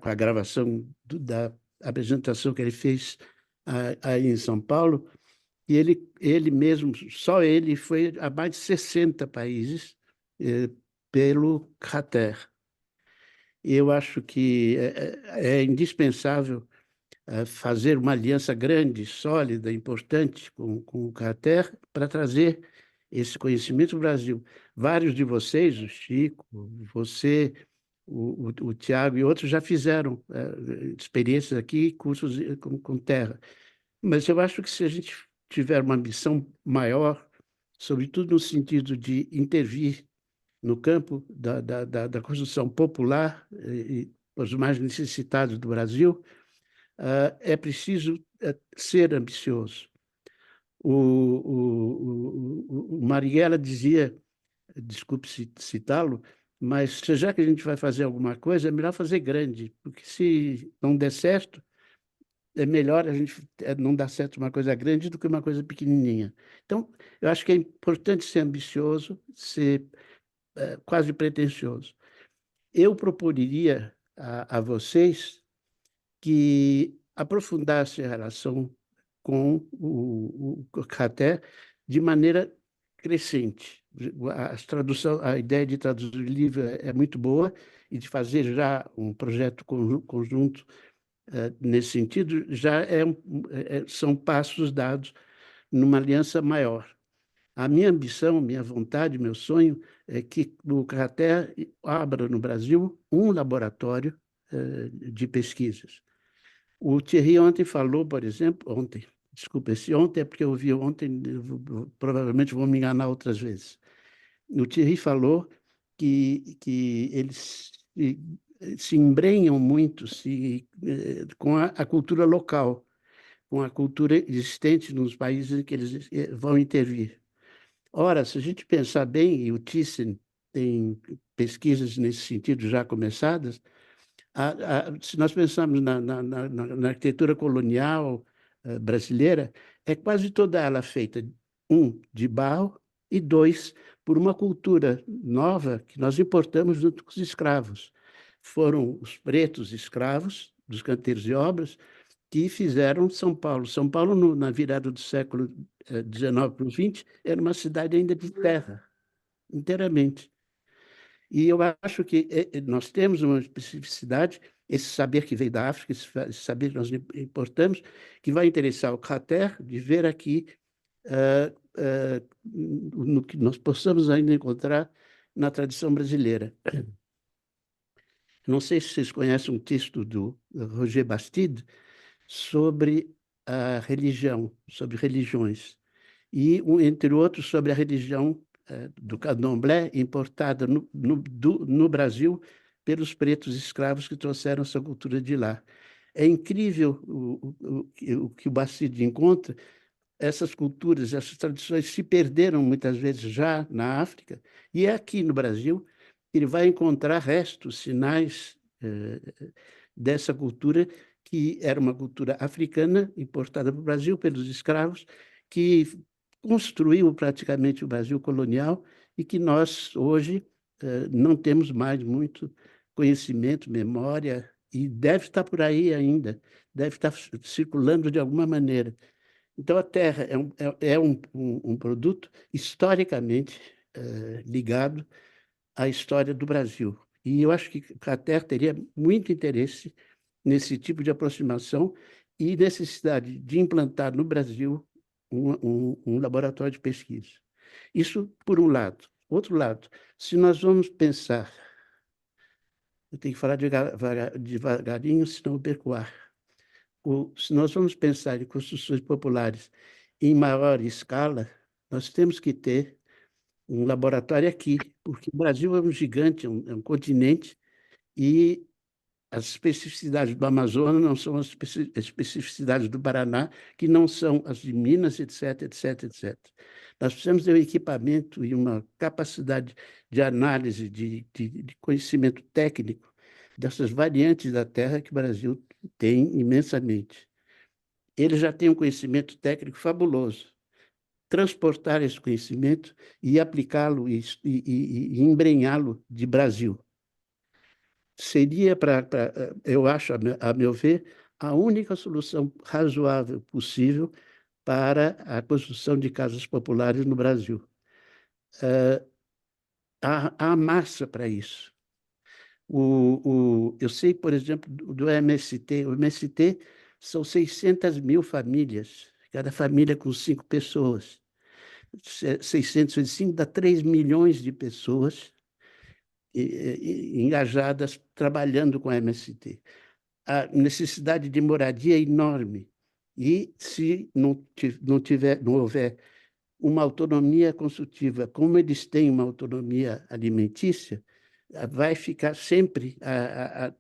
com a gravação da apresentação que ele fez aí em São Paulo, e ele mesmo, só ele foi a mais de 60 países pelo Crater. Eu acho que é indispensável fazer uma aliança grande, sólida, importante com o Crater para trazer esse conhecimento para o Brasil. Vários de vocês, o Chico, você, o Tiago e outros já fizeram experiências aqui, cursos com terra. Mas eu acho que se a gente tiver uma missão maior, sobretudo no sentido de intervir no campo da construção popular e os mais necessitados do Brasil, é preciso ser ambicioso. O Marighella dizia, desculpe citá-lo, mas já que a gente vai fazer alguma coisa, é melhor fazer grande, porque se não der certo, é melhor a gente não dar certo uma coisa grande do que uma coisa pequenininha. Então, eu acho que é importante ser ambicioso, ser quase pretensioso. Eu proporia a vocês que aprofundasse a relação com o Crater de maneira crescente. A ideia de traduzir o livro é muito boa e de fazer já um projeto conjunto nesse sentido já são passos dados numa aliança maior. A minha ambição, minha vontade, meu sonho é que o Crater abra no Brasil um laboratório de pesquisas. O Thierry ontem falou, por exemplo, desculpa, esse ontem é porque eu ouvi ontem, provavelmente vou me enganar outras vezes. O Thierry falou que eles se embrenham muito com a cultura local, com a cultura existente nos países em que eles vão intervir. Ora, se a gente pensar bem, e o Thyssen tem pesquisas nesse sentido já começadas, se nós pensarmos na arquitetura colonial brasileira, é quase toda ela feita, de barro, e dois, por uma cultura nova que nós importamos junto com os escravos. Foram os pretos escravos dos canteiros de obras que fizeram São Paulo. São Paulo, na virada do século XIX para o XX, era uma cidade ainda de terra, inteiramente. E eu acho que nós temos uma especificidade, esse saber que veio da África, esse saber que nós importamos, que vai interessar o Crater de ver aqui no que nós possamos ainda encontrar na tradição brasileira. Não sei se vocês conhecem um texto do Roger Bastide sobre a religião, sobre religiões, e, entre outros, sobre a religião do candomblé importada no Brasil pelos pretos escravos que trouxeram essa cultura de lá. É incrível o que o Bastide encontra. Essas culturas, essas tradições se perderam muitas vezes já na África, e é aqui no Brasil que ele vai encontrar restos, sinais dessa cultura, que era uma cultura africana, importada para o Brasil pelos escravos, que construiu praticamente o Brasil colonial e que nós, hoje, não temos mais muito conhecimento, memória, e deve estar por aí ainda, deve estar circulando de alguma maneira. Então, a terra é um produto historicamente ligado à história do Brasil. E eu acho que a terra teria muito interesse nesse tipo de aproximação e necessidade de implantar no Brasil um laboratório de pesquisa. Isso por um lado. Outro lado, se nós vamos pensar, eu tenho que falar devagarinho, senão eu perco o ar. Se nós vamos pensar em construções populares em maior escala, nós temos que ter um laboratório aqui, porque o Brasil é um gigante, é um continente, e as especificidades do Amazonas não são as especificidades do Paraná, que não são as de Minas, etc, etc, etc. Nós precisamos ter um equipamento e uma capacidade de análise, de conhecimento técnico dessas variantes da Terra que o Brasil tem imensamente. Ele já tem um conhecimento técnico fabuloso. Transportar esse conhecimento e aplicá-lo e embrenhá-lo de Brasil seria, eu acho, a meu ver, a única solução razoável possível para a construção de casas populares no Brasil. Há massa para isso. Eu sei, por exemplo, do MST. O MST são 600 mil famílias, cada família com 5 pessoas. 605 dá 3 milhões de pessoas engajadas, trabalhando com a MST. A necessidade de moradia é enorme. E se não houver uma autonomia construtiva, como eles têm uma autonomia alimentícia, vai ficar sempre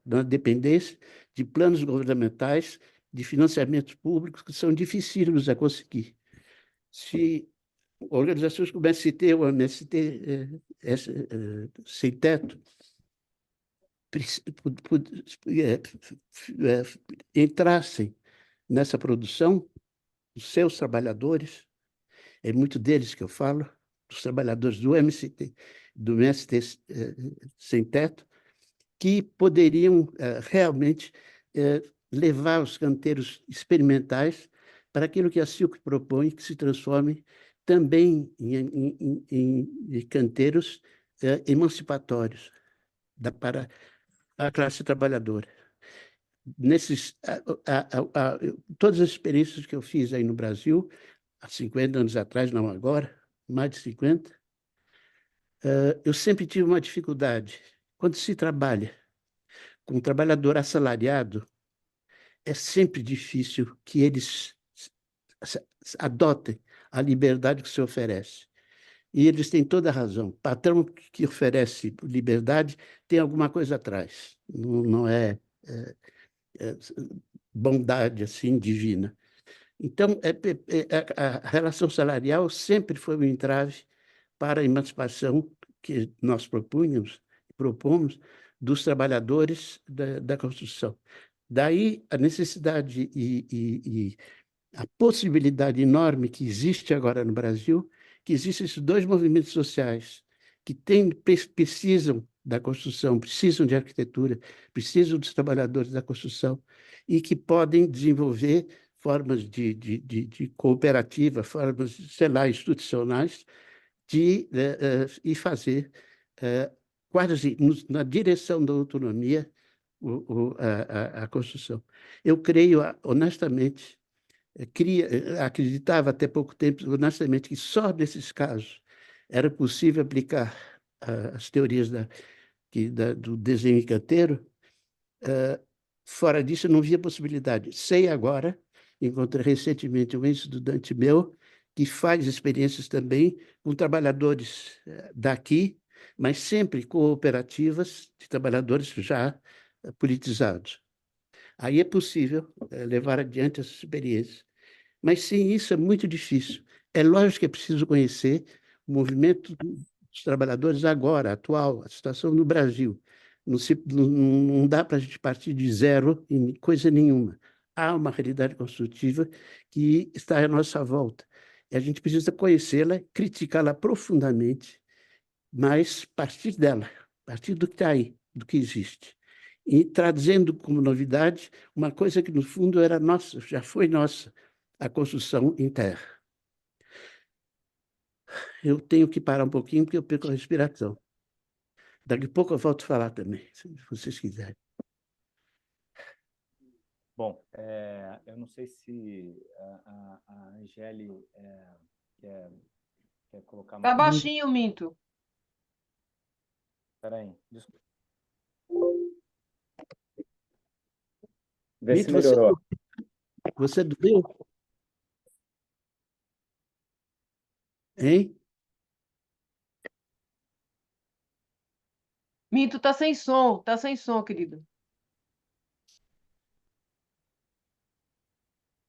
na dependência de planos governamentais, de financiamentos públicos, que são dificílimos a conseguir. Se organizações como o MST ou MST Sem Teto entrassem nessa produção, os seus trabalhadores, é muito deles que eu falo, dos trabalhadores do MST Sem Teto, que poderiam realmente levar os canteiros experimentais para aquilo que a Silk propõe, que se transforme também em canteiros emancipatórios para a classe trabalhadora. Todas as experiências que eu fiz aí no Brasil, há 50 anos atrás, não agora, mais de 50, eu sempre tive uma dificuldade. Quando se trabalha Com o trabalhador assalariado, é sempre difícil que eles adotem a liberdade que se oferece. E eles têm toda a razão. O patrão que oferece liberdade tem alguma coisa atrás. Não é, é bondade assim divina. Então, a relação salarial sempre foi um entrave para a emancipação que nós propomos dos trabalhadores da construção. Daí a necessidade e a possibilidade enorme que existe agora no Brasil, que existem esses dois movimentos sociais que precisam da construção, precisam de arquitetura, precisam dos trabalhadores da construção e que podem desenvolver formas de cooperativa, formas, sei lá, institucionais, e fazer quase na direção da autonomia a construção. Eu creio, honestamente, acreditava até pouco tempo, honestamente, que só nesses casos era possível aplicar as teorias do desenho encanteiro. Fora disso, eu não via possibilidade. Sei agora, encontrei recentemente um ex-estudante meu que faz experiências também com trabalhadores daqui, mas sempre cooperativas de trabalhadores já politizados. Aí é possível levar adiante essas experiências. Mas, sem isso, é muito difícil. É lógico que é preciso conhecer o movimento dos trabalhadores agora, atual, a situação no Brasil. Não dá para a gente partir de zero em coisa nenhuma. Há uma realidade construtiva que está à nossa volta. E a gente precisa conhecê-la, criticá-la profundamente, mas partir dela, partir do que está aí, do que existe. E trazendo como novidade uma coisa que, no fundo, era nossa, já foi nossa, a construção em terra. Eu tenho que parar um pouquinho, porque eu perco a respiração. Daqui a pouco eu volto a falar também, se vocês quiserem. Bom, eu não sei se a Angele quer colocar Tá mais... baixinho, Minto. Espera aí, desculpa. Vê se Mito, melhorou. você dormiu? Hein? Minto, tá sem som, querido.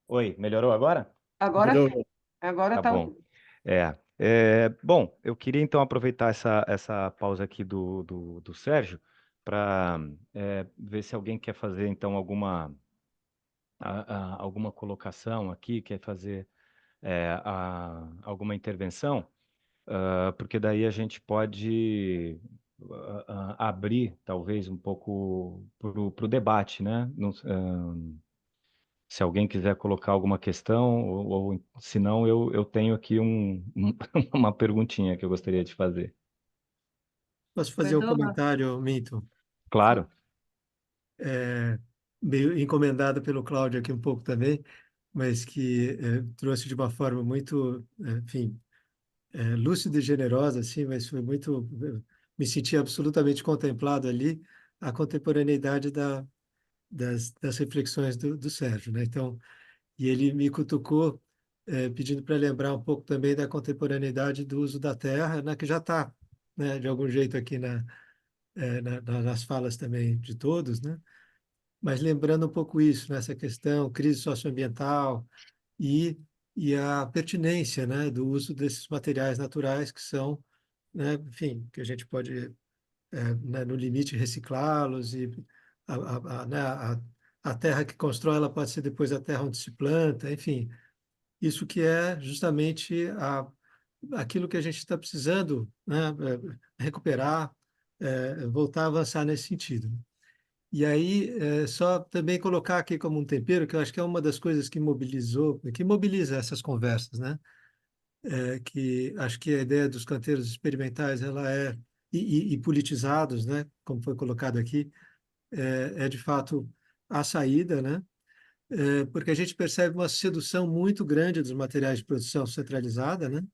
Oi, melhorou agora? Agora Melhorou. sim. Agora Tá tá. bom. Bom, eu queria então aproveitar essa pausa aqui do Sérgio para ver se alguém quer fazer então alguma colocação aqui, quer fazer alguma intervenção, porque daí a gente pode abrir talvez um pouco para o debate, né? Se alguém quiser colocar alguma questão, ou se não, eu tenho aqui uma perguntinha que eu gostaria de fazer. Posso fazer um comentário, Minto? Claro. Meio encomendado pelo Cláudio aqui um pouco também, mas que trouxe de uma forma muito, enfim, lúcida e generosa, assim, mas foi muito... me senti absolutamente contemplado ali a contemporaneidade das reflexões do Sérgio, né? Então, e ele me cutucou pedindo para lembrar um pouco também da contemporaneidade do uso da terra, né, que já está, né, de algum jeito aqui nas falas também de todos, né? Mas lembrando um pouco isso, nessa questão, crise socioambiental e, e a pertinência, né, do uso desses materiais naturais que são, né, enfim, que a gente pode, né, no limite, reciclá-los e né, a terra que constrói, ela pode ser depois a terra onde se planta, enfim, isso que é justamente aquilo que a gente está precisando, né, recuperar, voltar a avançar nesse sentido. E aí, só também colocar aqui como um tempero, que eu acho que é uma das coisas que mobiliza essas conversas, né? Que acho que a ideia dos canteiros experimentais, ela e politizados, né? Como foi colocado aqui, é de fato a saída, né? Porque a gente percebe uma sedução muito grande dos materiais de produção centralizada, né?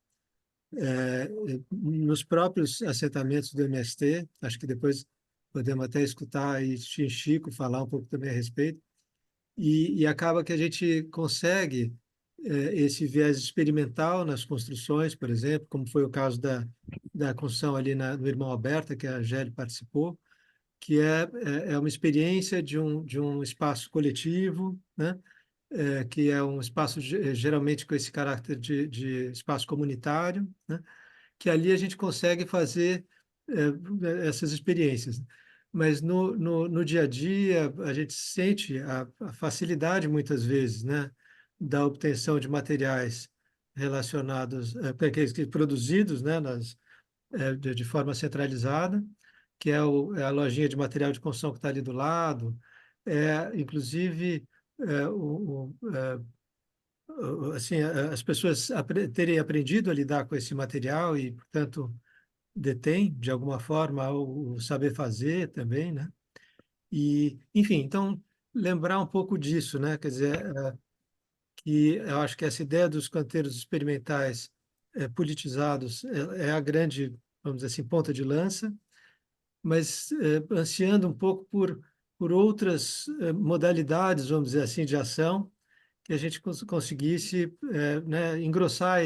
Nos próprios assentamentos do MST, acho que depois podemos até escutar aí Chico falar um pouco também a respeito, e acaba que a gente consegue esse viés experimental nas construções, por exemplo, como foi o caso da construção ali no Irmão Alberta, que a Angélica participou, que é uma experiência de um espaço coletivo, né? Que é um espaço geralmente com esse caráter de espaço comunitário, né? Que ali a gente consegue fazer essas experiências. Mas no dia a dia, a gente sente a facilidade, muitas vezes, né, da obtenção de materiais relacionados, produzidos, né, de forma centralizada, que é a lojinha de material de construção que está ali do lado, inclusive, assim, as pessoas terem aprendido a lidar com esse material e, portanto, detém, de alguma forma, o saber fazer também, né? E, enfim, então, lembrar um pouco disso, né? Quer dizer, que eu acho que essa ideia dos canteiros experimentais politizados é a grande, vamos dizer assim, ponta de lança, mas ansiando um pouco por outras modalidades, vamos dizer assim, de ação, que a gente conseguisse né, engrossar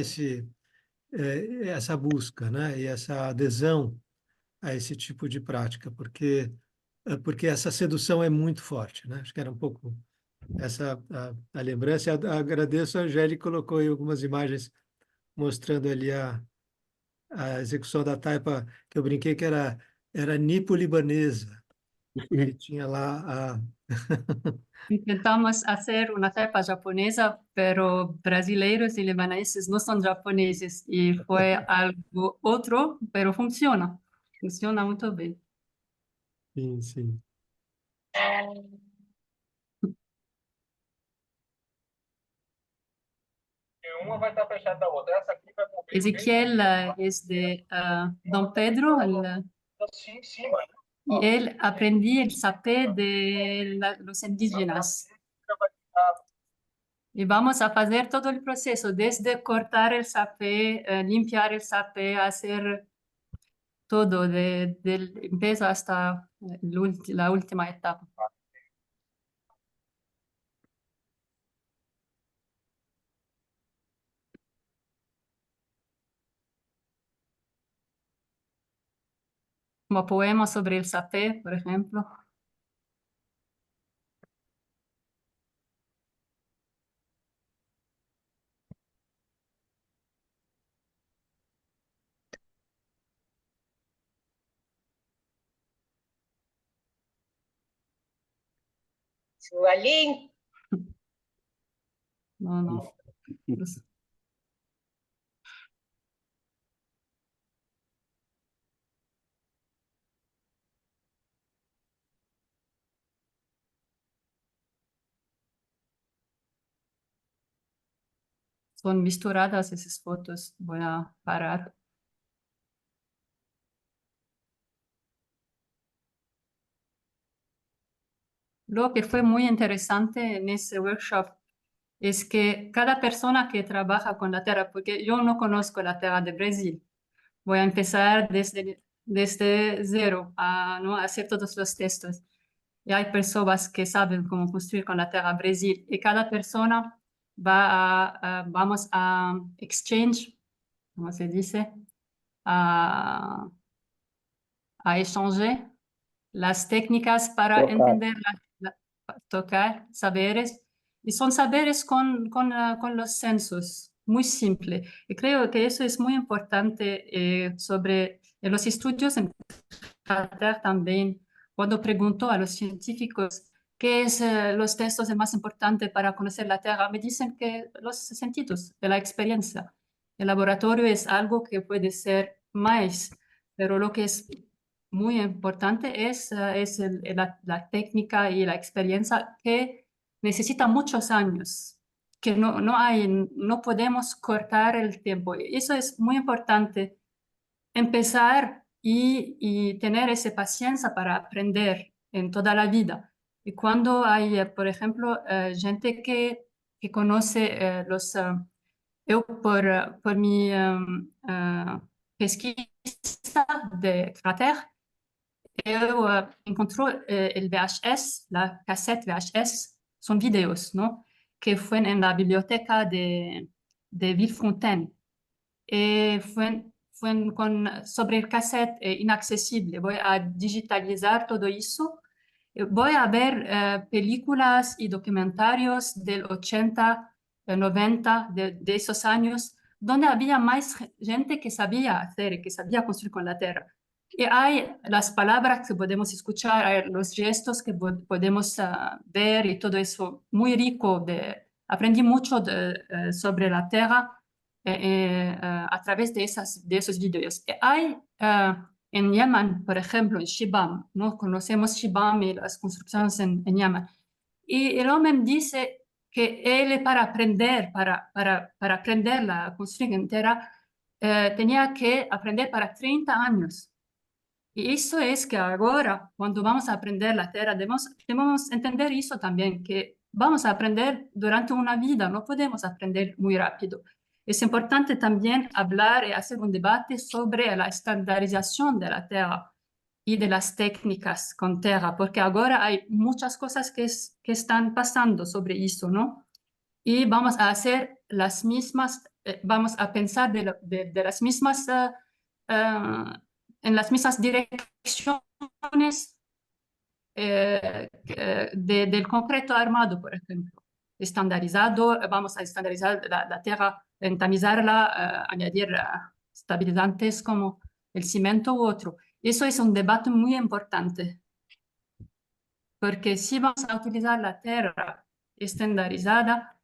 essa busca, né, e essa adesão a esse tipo de prática, porque essa sedução é muito forte, né? Acho que era um pouco essa a lembrança. Agradeço a Angélica, que colocou aí algumas imagens mostrando ali a execução da taipa, que eu brinquei que era nipo-libanesa, que tinha lá a... Intentamos hacer una taipa japonesa, pero brasileiros y libaneses no son japoneses y fue algo otro, pero funciona muy bien. Sim, sim. Uma vai estar fechada da outra. Essa aqui vai morrer. Ezequiel es de Don Pedro, Assim em cima, né? y él aprendí el sapé de los indígenas. Y vamos a hacer todo el proceso, desde cortar el sapé, limpiar el sapé, hacer todo, del empiezo hasta la última etapa. Como poema sobre el sapé, por ejemplo. Sualim. No. Son misturadas esas fotos. Voy a parar. Lo que fue muy interesante en ese workshop es que cada persona que trabaja con la tierra, porque yo no conozco la tierra de Brasil, voy a empezar desde cero ¿no? a hacer todos los textos. Y hay personas que saben cómo construir con la tierra Brasil y cada persona vamos a exchange, ¿cómo se dice? A échanger las técnicas para entender, tocar saberes, y son saberes con los sensos, muy simple. Y creo que eso es muy importante sobre los estudios en Inglaterra también, cuando pregunto a los científicos qué es los textos más importantes para conocer la Tierra, me dicen que los sentidos de la experiencia. El laboratorio es algo que puede ser más, pero lo que es muy importante es la técnica y la experiencia que necesita muchos años, que no podemos cortar el tiempo. Eso es muy importante, empezar y tener esa paciencia para aprender en toda la vida. Y cuando hay, por ejemplo, gente que conoce yo por mi pesquisa de cráter, encontró el VHS, la cassette VHS, son videos, ¿no? Que fue en la biblioteca de Villefontaine. Sobre el cassette inaccesible. Voy a digitalizar todo eso. Voy a ver películas y documentarios del 80, 90, de esos años, donde había más gente que sabía hacer, que sabía construir con la tierra. Y hay las palabras que podemos escuchar, hay los gestos que podemos ver y todo eso muy rico. Aprendí mucho sobre la tierra a través de esos videos. Hay en Yemen, por ejemplo, en Shibam, ¿no? Conocemos Shibam y las construcciones en Yemen. Y el hombre dice que él para aprender la construcción entera tenía que aprender para 30 años. Y eso es que ahora, cuando vamos a aprender la tierra, debemos entender eso también, que vamos a aprender durante una vida, no podemos aprender muy rápido. Es importante también hablar y hacer un debate sobre la estandarización de la tierra y de las técnicas con tierra, porque ahora hay muchas cosas que están pasando sobre eso, ¿no? Y vamos a hacer las mismas, vamos a pensar de las mismas, en las mismas direcciones del concreto armado, por ejemplo. Estandarizado, vamos a estandarizar la tierra, tamizarla, añadir estabilizantes como el cemento u otro. Eso es un debate muy importante, porque si vamos a utilizar la tierra estandarizada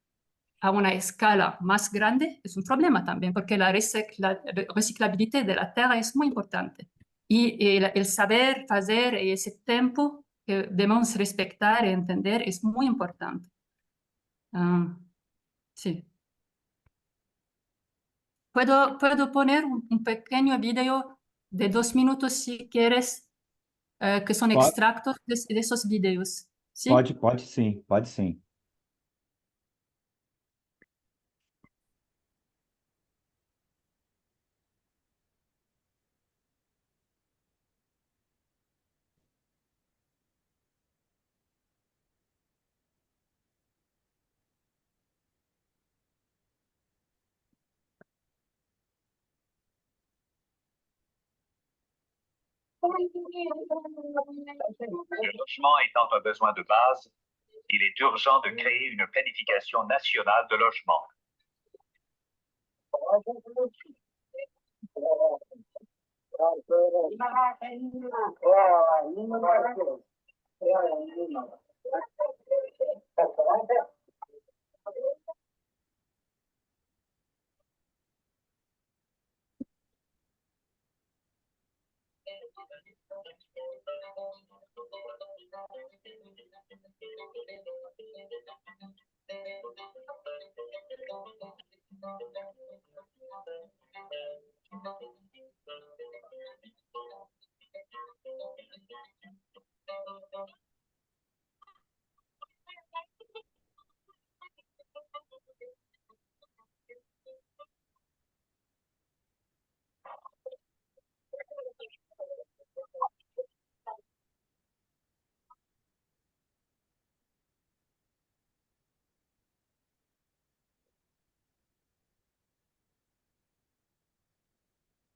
a una escala más grande, es un problema también, porque la reciclabilidad de la tierra es muy importante. Y el saber hacer y ese tiempo que debemos respetar y entender es muy importante. Sí. Puedo poner un pequeño video de 2 minutos si quieres, que son Pode, extractos de esos videos. ¿Sí? pode sim, pode sim. Le logement étant un besoin de base, il est urgent de créer une planification nationale de logement.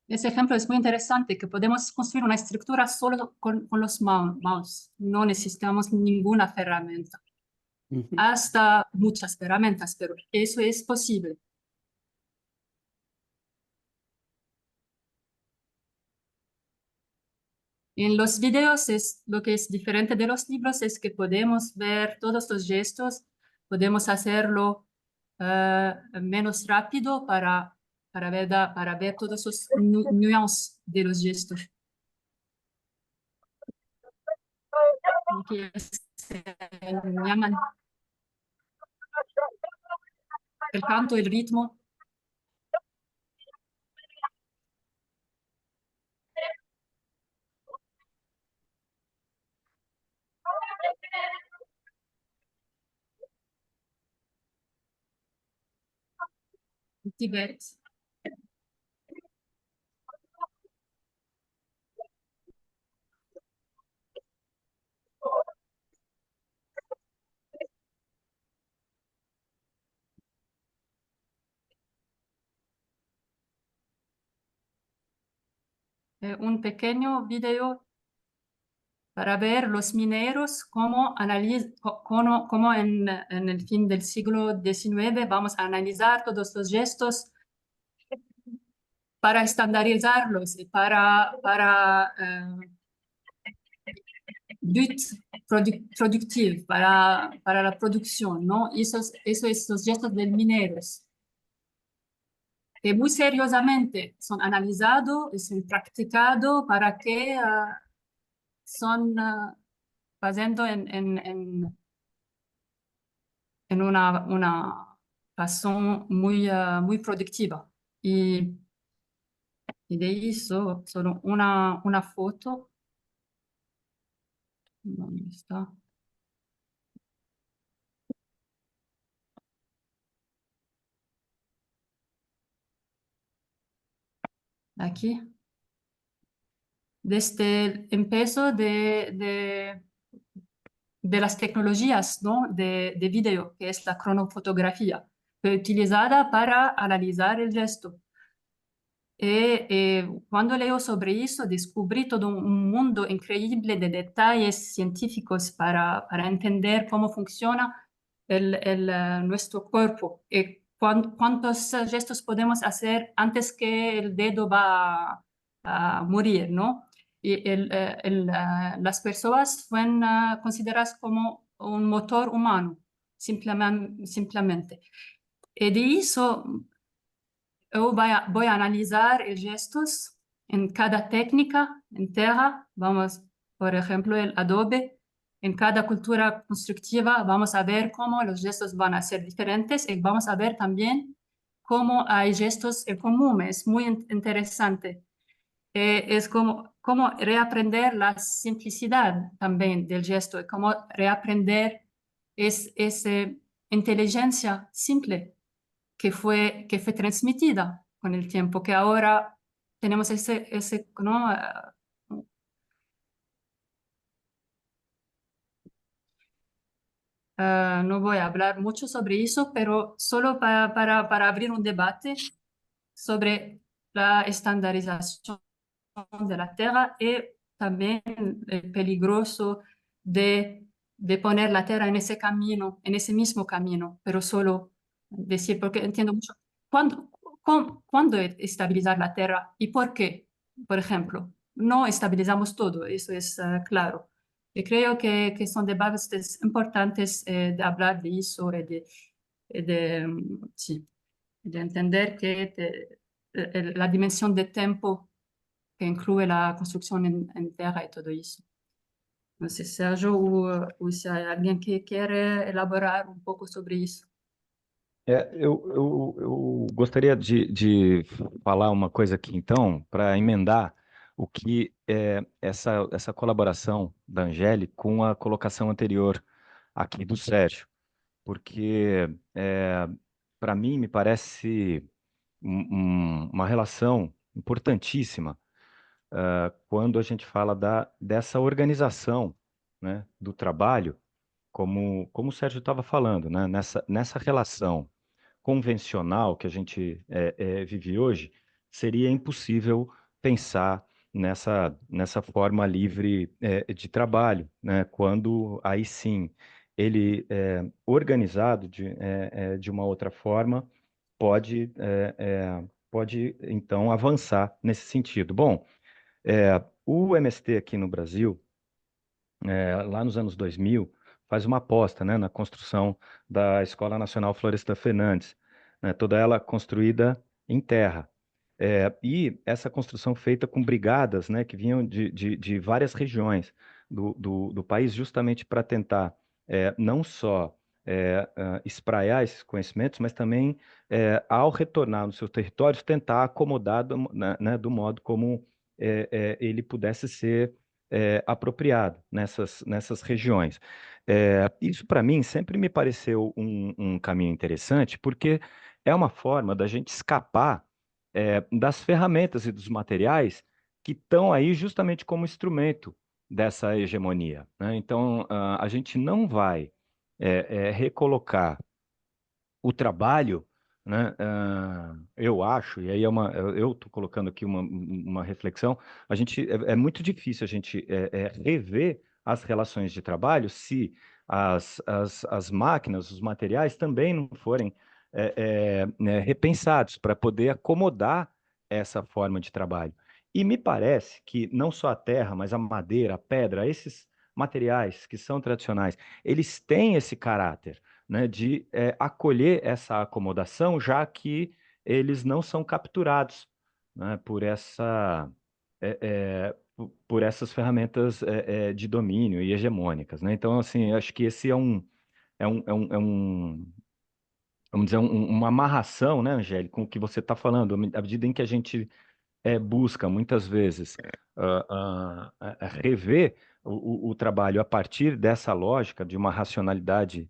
Ese ejemplo es muy interesante, que podemos construir una estructura solo con los manos. No necesitamos ninguna herramienta. Hasta muchas herramientas, pero eso es posible. En los videos lo que es diferente de los libros es que podemos ver todos los gestos, podemos hacerlo menos rápido para ver todos los nuances de los gestos. Que se llaman el canto, el ritmo. Tibet. un pequeño video para ver los mineros cómo en el fin del siglo XIX vamos a analizar todos los gestos para estandarizarlos y para but productivo, para la producción, ¿no? Esos los gestos de mineros, que muy seriosamente son analizados y son practicados para que son pasando en una razón muy productiva. Y de eso, solo una foto. ¿Dónde está? Aquí. Desde el empiezo de las tecnologías, ¿no? de video, que es la cronofotografía, fue utilizada para analizar el gesto. Cuando leo sobre eso, descubrí todo un mundo increíble de detalles científicos para entender cómo funciona nuestro cuerpo y cuántos gestos podemos hacer antes que el dedo va a morir, ¿no? Y las personas fueron consideradas como un motor humano, simplemente. Y de eso yo voy a analizar los gestos en cada técnica entera. Vamos, por ejemplo, el Adobe. En cada cultura constructiva vamos a ver cómo los gestos van a ser diferentes y vamos a ver también cómo hay gestos en común. Es muy interesante. Es como reaprender la simplicidad también del gesto y cómo reaprender esa inteligencia simple que fue transmitida con el tiempo, que ahora tenemos ¿no? No voy a hablar mucho sobre eso, pero solo para abrir un debate sobre la estandarización de la Tierra y también el peligroso de poner la Tierra en ese camino, en ese mismo camino, pero solo decir, porque entiendo mucho, ¿cuándo estabilizar la Tierra y por qué? Por ejemplo, no estabilizamos todo, eso es claro. Y creo que son debates importantes de hablar de eso sí, de entender que la dimensión de tiempo que incluye la construcción en tierra y todo eso. No sé, Sergio, o si hay alguien que quiere elaborar un poco sobre eso. Eu gostaria de falar uma coisa aqui, então, para emendar o que é essa colaboração da Angélica com a colocação anterior aqui do Sérgio, porque para mim me parece uma relação importantíssima quando a gente fala dessa organização, né, do trabalho, como o Sérgio estava falando, né, nessa relação convencional que a gente vive hoje, seria impossível pensar nessa forma livre de trabalho, né? Quando aí sim ele organizado de uma outra forma pode então avançar nesse sentido. Bom, o MST aqui no Brasil, lá nos anos 2000, faz uma aposta, né, na construção da Escola Nacional Florestan Fernandes, né, toda ela construída em terra. E essa construção feita com brigadas, né, que vinham de várias regiões do país, justamente para tentar não só espraiar esses conhecimentos, mas também, ao retornar nos seus territórios, tentar acomodar né, do modo como ele pudesse ser apropriado nessas regiões. Isso, para mim, sempre me pareceu um caminho interessante, porque é uma forma da gente escapar das ferramentas e dos materiais que estão aí justamente como instrumento dessa hegemonia, né? Então, a gente não vai recolocar o trabalho né? Eu acho, e aí eu estou colocando aqui uma reflexão, é muito difícil a gente rever as relações de trabalho se as máquinas, os materiais também não forem né, repensados para poder acomodar essa forma de trabalho. E me parece que não só a terra, mas a madeira, a pedra, esses materiais que são tradicionais, eles têm esse caráter, né, de acolher essa acomodação, já que eles não são capturados, né, por essas ferramentas de domínio e hegemônicas, né? Então, assim, acho que esse é um vamos dizer, uma amarração, né, Angélica, com o que você está falando, à medida em que a gente busca muitas vezes rever o trabalho a partir dessa lógica de uma racionalidade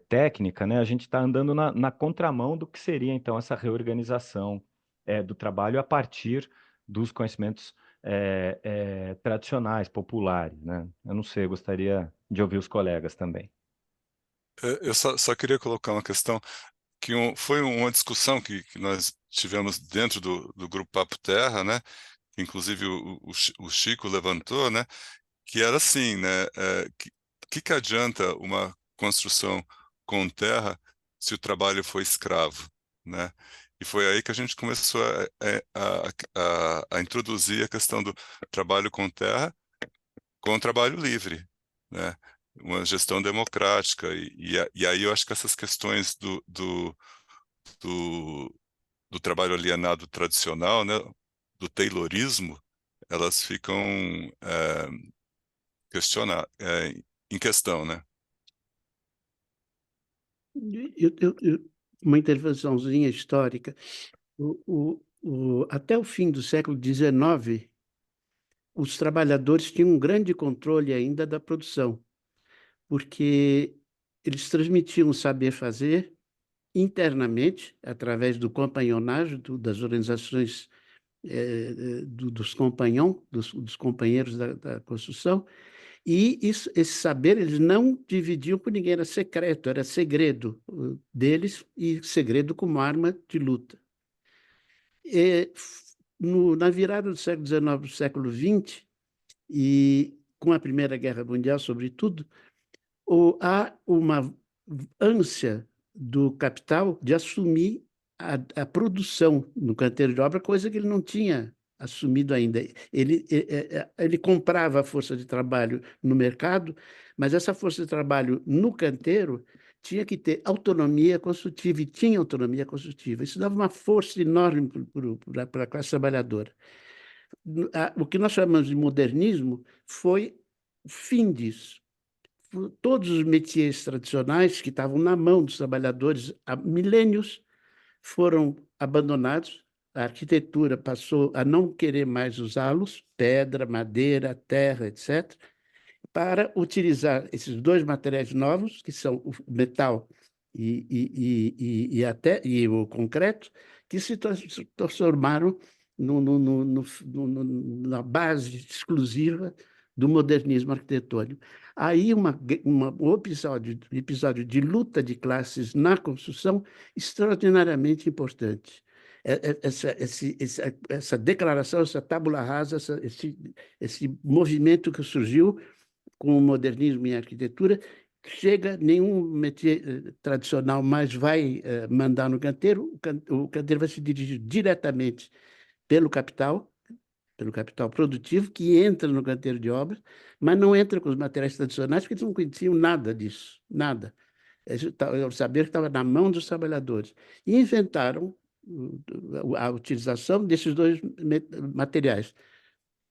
técnica, né? A gente está andando na contramão do que seria então essa reorganização do trabalho a partir dos conhecimentos tradicionais, populares, né? Eu não sei, eu gostaria de ouvir os colegas também. Eu só queria colocar uma questão que foi uma discussão que nós tivemos dentro do Grupo Papo Terra, né? Que inclusive o Chico levantou, né? Que era assim, né? Que adianta uma construção com terra se o trabalho for escravo, né? E foi aí que a gente começou a introduzir a questão do trabalho com terra com o trabalho livre, né? Uma gestão democrática. E aí eu acho que essas questões do trabalho alienado tradicional, né? Do taylorismo, elas ficam em questão, né? Uma intervençãozinha histórica. Até o fim do século XIX, os trabalhadores tinham um grande controle ainda da produção, porque eles transmitiam o saber fazer internamente, através do companhionagem, das organizações dos companheiros da construção, e esse saber eles não dividiam com ninguém, era secreto, era segredo deles, e segredo como arma de luta. Na virada do século XIX para o século XX, e com a Primeira Guerra Mundial, sobretudo, há uma ânsia do capital de assumir a produção no canteiro de obra, coisa que ele não tinha assumido ainda. Ele comprava a força de trabalho no mercado, mas essa força de trabalho no canteiro tinha que ter autonomia construtiva, e tinha autonomia construtiva. Isso dava uma força enorme para a classe trabalhadora. O que nós chamamos de modernismo foi o fim disso. Todos os métiers tradicionais que estavam na mão dos trabalhadores há milênios foram abandonados. A arquitetura passou a não querer mais usá-los, pedra, madeira, terra, etc., para utilizar esses dois materiais novos, que são o metal e o concreto, que se transformaram na base exclusiva do modernismo arquitetônico. Aí um episódio de luta de classes na construção extraordinariamente importante. Essa declaração, essa tábula rasa, esse movimento que surgiu com o modernismo em arquitetura, chega, nenhum métier tradicional mais vai mandar no canteiro, o canteiro vai se dirigir diretamente pelo capital produtivo, que entra no canteiro de obras, mas não entra com os materiais tradicionais, porque eles não conheciam nada disso, nada. O saber estava na mão dos trabalhadores. E inventaram a utilização desses dois materiais.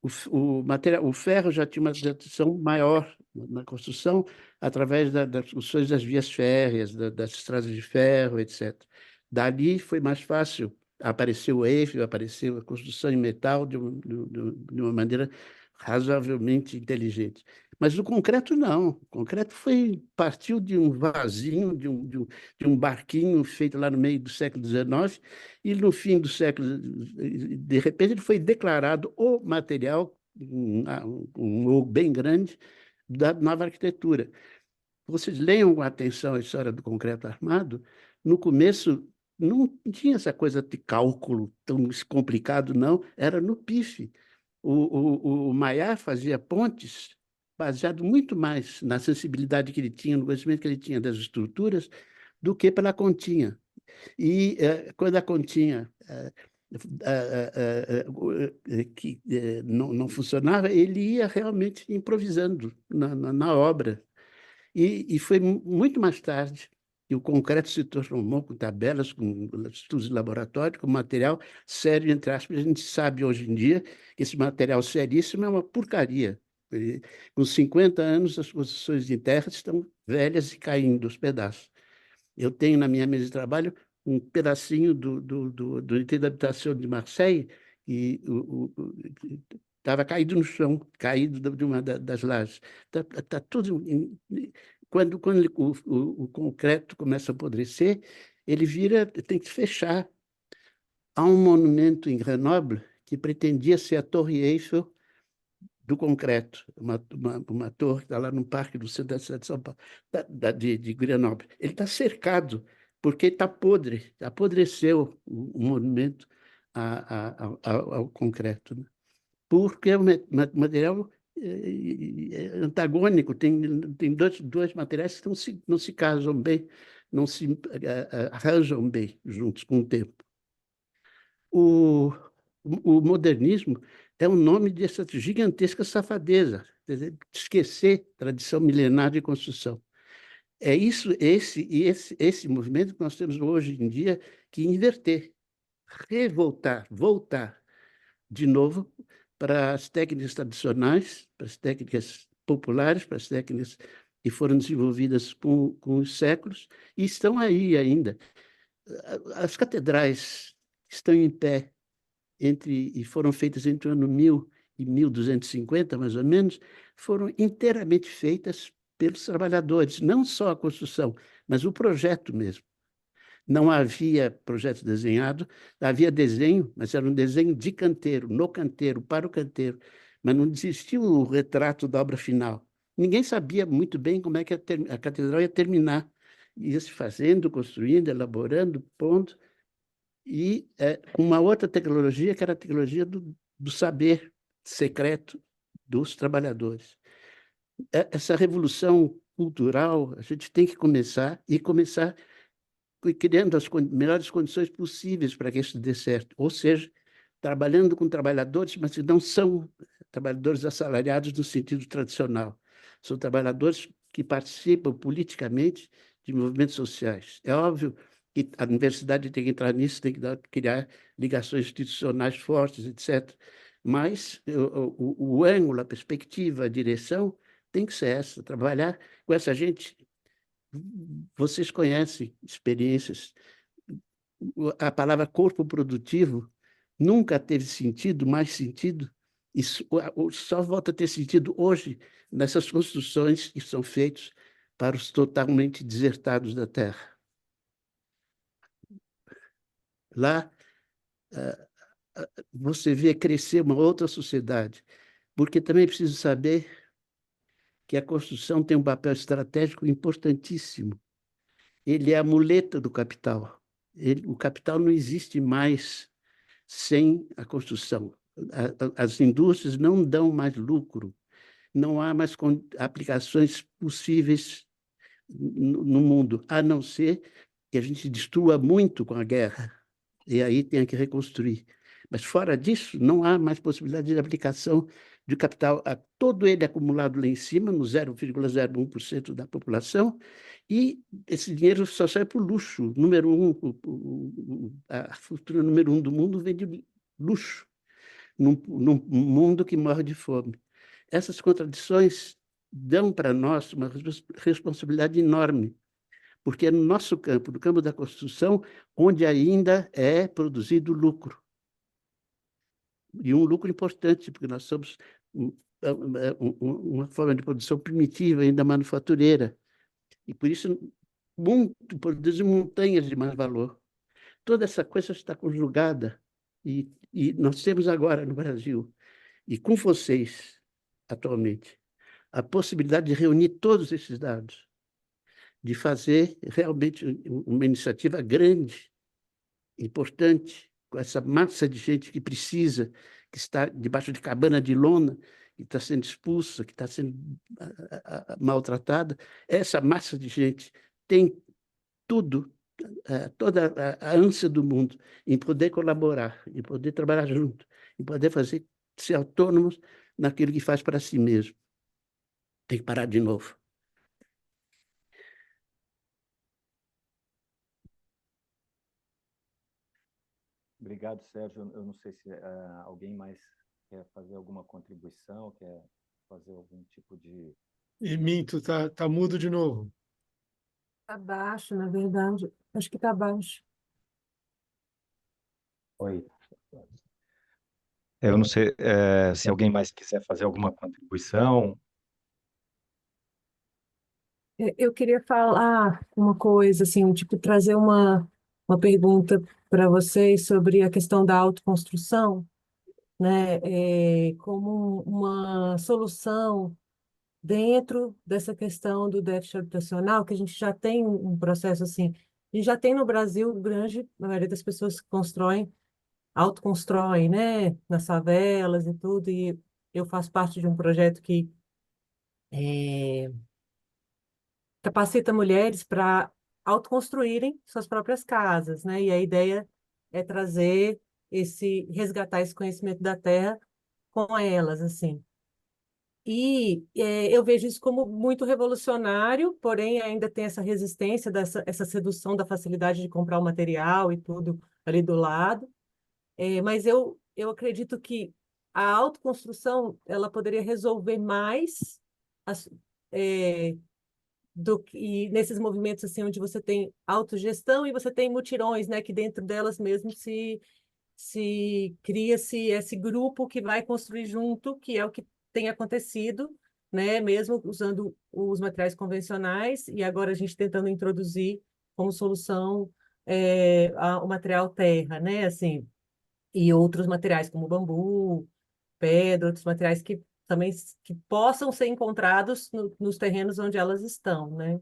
O ferro já tinha uma tradição maior na construção, através das construções das vias férreas, das estradas de ferro, etc. Dali foi mais fácil. Apareceu o Eiffel, apareceu a construção em metal de uma maneira razoavelmente inteligente. Mas o concreto não. O concreto partiu de um vasinho, de um barquinho feito lá no meio do século XIX, e no fim do século, de repente, ele foi declarado o material, bem grande, da nova arquitetura. Vocês leiam com atenção a história do concreto armado. No começo, não tinha essa coisa de cálculo tão complicado, não, era no PIF. O Maillard fazia pontes baseado muito mais na sensibilidade que ele tinha, no conhecimento que ele tinha das estruturas, do que pela continha. E quando a continha não funcionava, ele ia realmente improvisando na obra. E foi muito mais tarde que o concreto se transformou com tabelas, com estudos de laboratório, com material sério, entre aspas. A gente sabe hoje em dia que esse material seríssimo é uma porcaria. Com 50 anos, as construções de terra estão velhas e caindo aos pedaços. Eu tenho na minha mesa de trabalho um pedacinho do item da habitação de Marseille e estava caído no chão, caído de uma das lajes. Tá tudo... Quando o concreto começa a apodrecer, ele tem que fechar. Há um monumento em Grenoble que pretendia ser a Torre Eiffel do concreto, uma torre que está lá no parque do centro da cidade de São Paulo, de Grenoble. Ele está cercado, porque está podre, apodreceu o monumento ao concreto, né? Porque é um material antagônico, tem dois materiais que não se casam bem, não se arranjam bem juntos com o tempo. O modernismo é o nome dessa gigantesca safadeza, esquecer tradição milenar de construção. É esse movimento que nós temos hoje em dia que inverter, voltar de novo para as técnicas tradicionais, para as técnicas populares, para as técnicas que foram desenvolvidas com os séculos, e estão aí ainda. As catedrais estão em pé e foram feitas entre o ano 1000 e 1250, mais ou menos, foram inteiramente feitas pelos trabalhadores, não só a construção, mas o projeto mesmo. Não havia projeto desenhado, havia desenho, mas era um desenho de canteiro, no canteiro, para o canteiro, mas não existia o retrato da obra final. Ninguém sabia muito bem como é que a catedral ia terminar. Ia se fazendo, construindo, elaborando, pondo, e uma outra tecnologia, que era a tecnologia do saber secreto dos trabalhadores. Essa revolução cultural, a gente tem que começar criando as melhores condições possíveis para que isso dê certo. Ou seja, trabalhando com trabalhadores, mas que não são trabalhadores assalariados no sentido tradicional. São trabalhadores que participam politicamente de movimentos sociais. É óbvio que a universidade tem que entrar nisso, tem que criar ligações institucionais fortes, etc. Mas o ângulo, a perspectiva, a direção tem que ser essa, trabalhar com essa gente. Vocês conhecem experiências. A palavra corpo produtivo nunca teve mais sentido, e só volta a ter sentido hoje nessas construções que são feitas para os totalmente desertados da terra. Lá, você vê crescer uma outra sociedade, porque também é preciso saber que a construção tem um papel estratégico importantíssimo. Ele é a muleta do capital. O capital não existe mais sem a construção. As indústrias não dão mais lucro, não há mais aplicações possíveis no mundo, a não ser que a gente destrua muito com a guerra, e aí tenha que reconstruir. Mas, fora disso, não há mais possibilidade de aplicação de capital, todo ele acumulado lá em cima, no 0,01% da população, e esse dinheiro só sai para o luxo. A fortuna número 1 do mundo vem de luxo, num mundo que morre de fome. Essas contradições dão para nós uma responsabilidade enorme, porque é no nosso campo, no campo da construção, onde ainda é produzido lucro. E um lucro importante, porque nós somos uma forma de produção primitiva, ainda manufatureira. E, por isso, produzimos montanhas de mais valor. Toda essa coisa está conjugada. E nós temos agora, no Brasil, e com vocês, atualmente, a possibilidade de reunir todos esses dados, de fazer realmente uma iniciativa grande importante, com essa massa de gente que precisa, que está debaixo de cabana de lona, que está sendo expulsa, que está sendo maltratada, essa massa de gente tem tudo, toda a ânsia do mundo em poder colaborar, em poder trabalhar junto, em poder ser autônomos naquilo que faz para si mesmo. Tem que parar de novo. Obrigado, Sérgio. Eu não sei se alguém mais quer fazer alguma contribuição, quer fazer algum tipo de... E Minto, tá mudo de novo. Está baixo, na verdade. Acho que está baixo. Oi. Eu não sei se alguém mais quiser fazer alguma contribuição. Eu queria falar uma coisa, assim, tipo, trazer uma pergunta para vocês sobre a questão da autoconstrução, né, como uma solução dentro dessa questão do déficit habitacional, que a gente já tem um processo assim, a gente já tem no Brasil grande, a maioria das pessoas que autoconstroem, né, nas favelas e tudo, e eu faço parte de um projeto que capacita mulheres para autoconstruírem suas próprias casas, né, e a ideia é resgatar esse conhecimento da terra com elas, assim. E eu vejo isso como muito revolucionário, porém ainda tem essa resistência, essa sedução da facilidade de comprar o material e tudo ali do lado. Mas eu acredito que a autoconstrução ela poderia resolver mais as, é, e nesses movimentos assim onde você tem autogestão e você tem mutirões, né, que dentro delas mesmo se cria-se esse grupo que vai construir junto, que é o que tem acontecido, né? Mesmo usando os materiais convencionais, e agora a gente tentando introduzir como solução o material terra, né? Assim, e outros materiais como bambu, pedra, outros materiais que também que possam ser encontrados nos terrenos onde elas estão, né?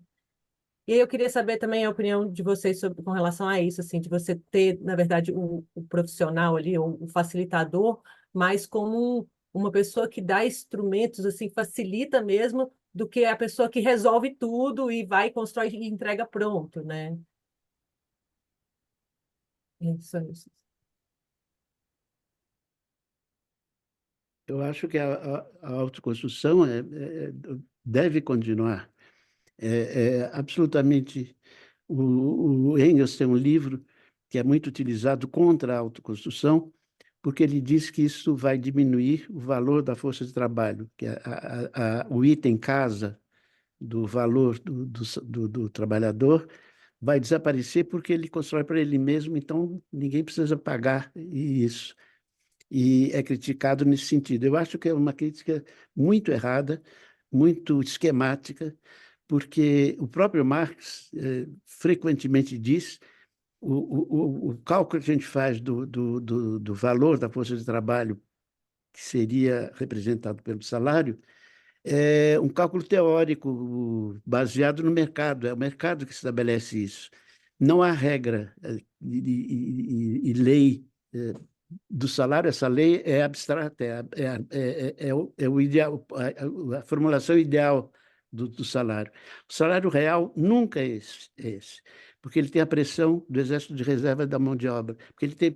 E aí eu queria saber também a opinião de vocês com relação a isso, assim, de você ter, na verdade, o profissional ali, o facilitador, mas como uma pessoa que dá instrumentos, assim, facilita mesmo, do que a pessoa que resolve tudo e vai, constrói e entrega pronto, né? Isso, isso. Eu acho que a autoconstrução deve continuar. Absolutamente. O Engels tem um livro que é muito utilizado contra a autoconstrução, porque ele diz que isso vai diminuir o valor da força de trabalho, que o item casa do valor do trabalhador vai desaparecer porque ele constrói para ele mesmo, então ninguém precisa pagar isso. E é criticado nesse sentido. Eu acho que é uma crítica muito errada, muito esquemática, porque o próprio Marx frequentemente diz o cálculo que a gente faz do valor da força de trabalho, que seria representado pelo salário, é um cálculo teórico baseado no mercado, é o mercado que estabelece isso. Não há regra e lei do salário, essa lei é abstrata, é o ideal, a formulação ideal do salário. O salário real nunca é esse, porque ele tem a pressão do exército de reserva da mão de obra, porque ele tem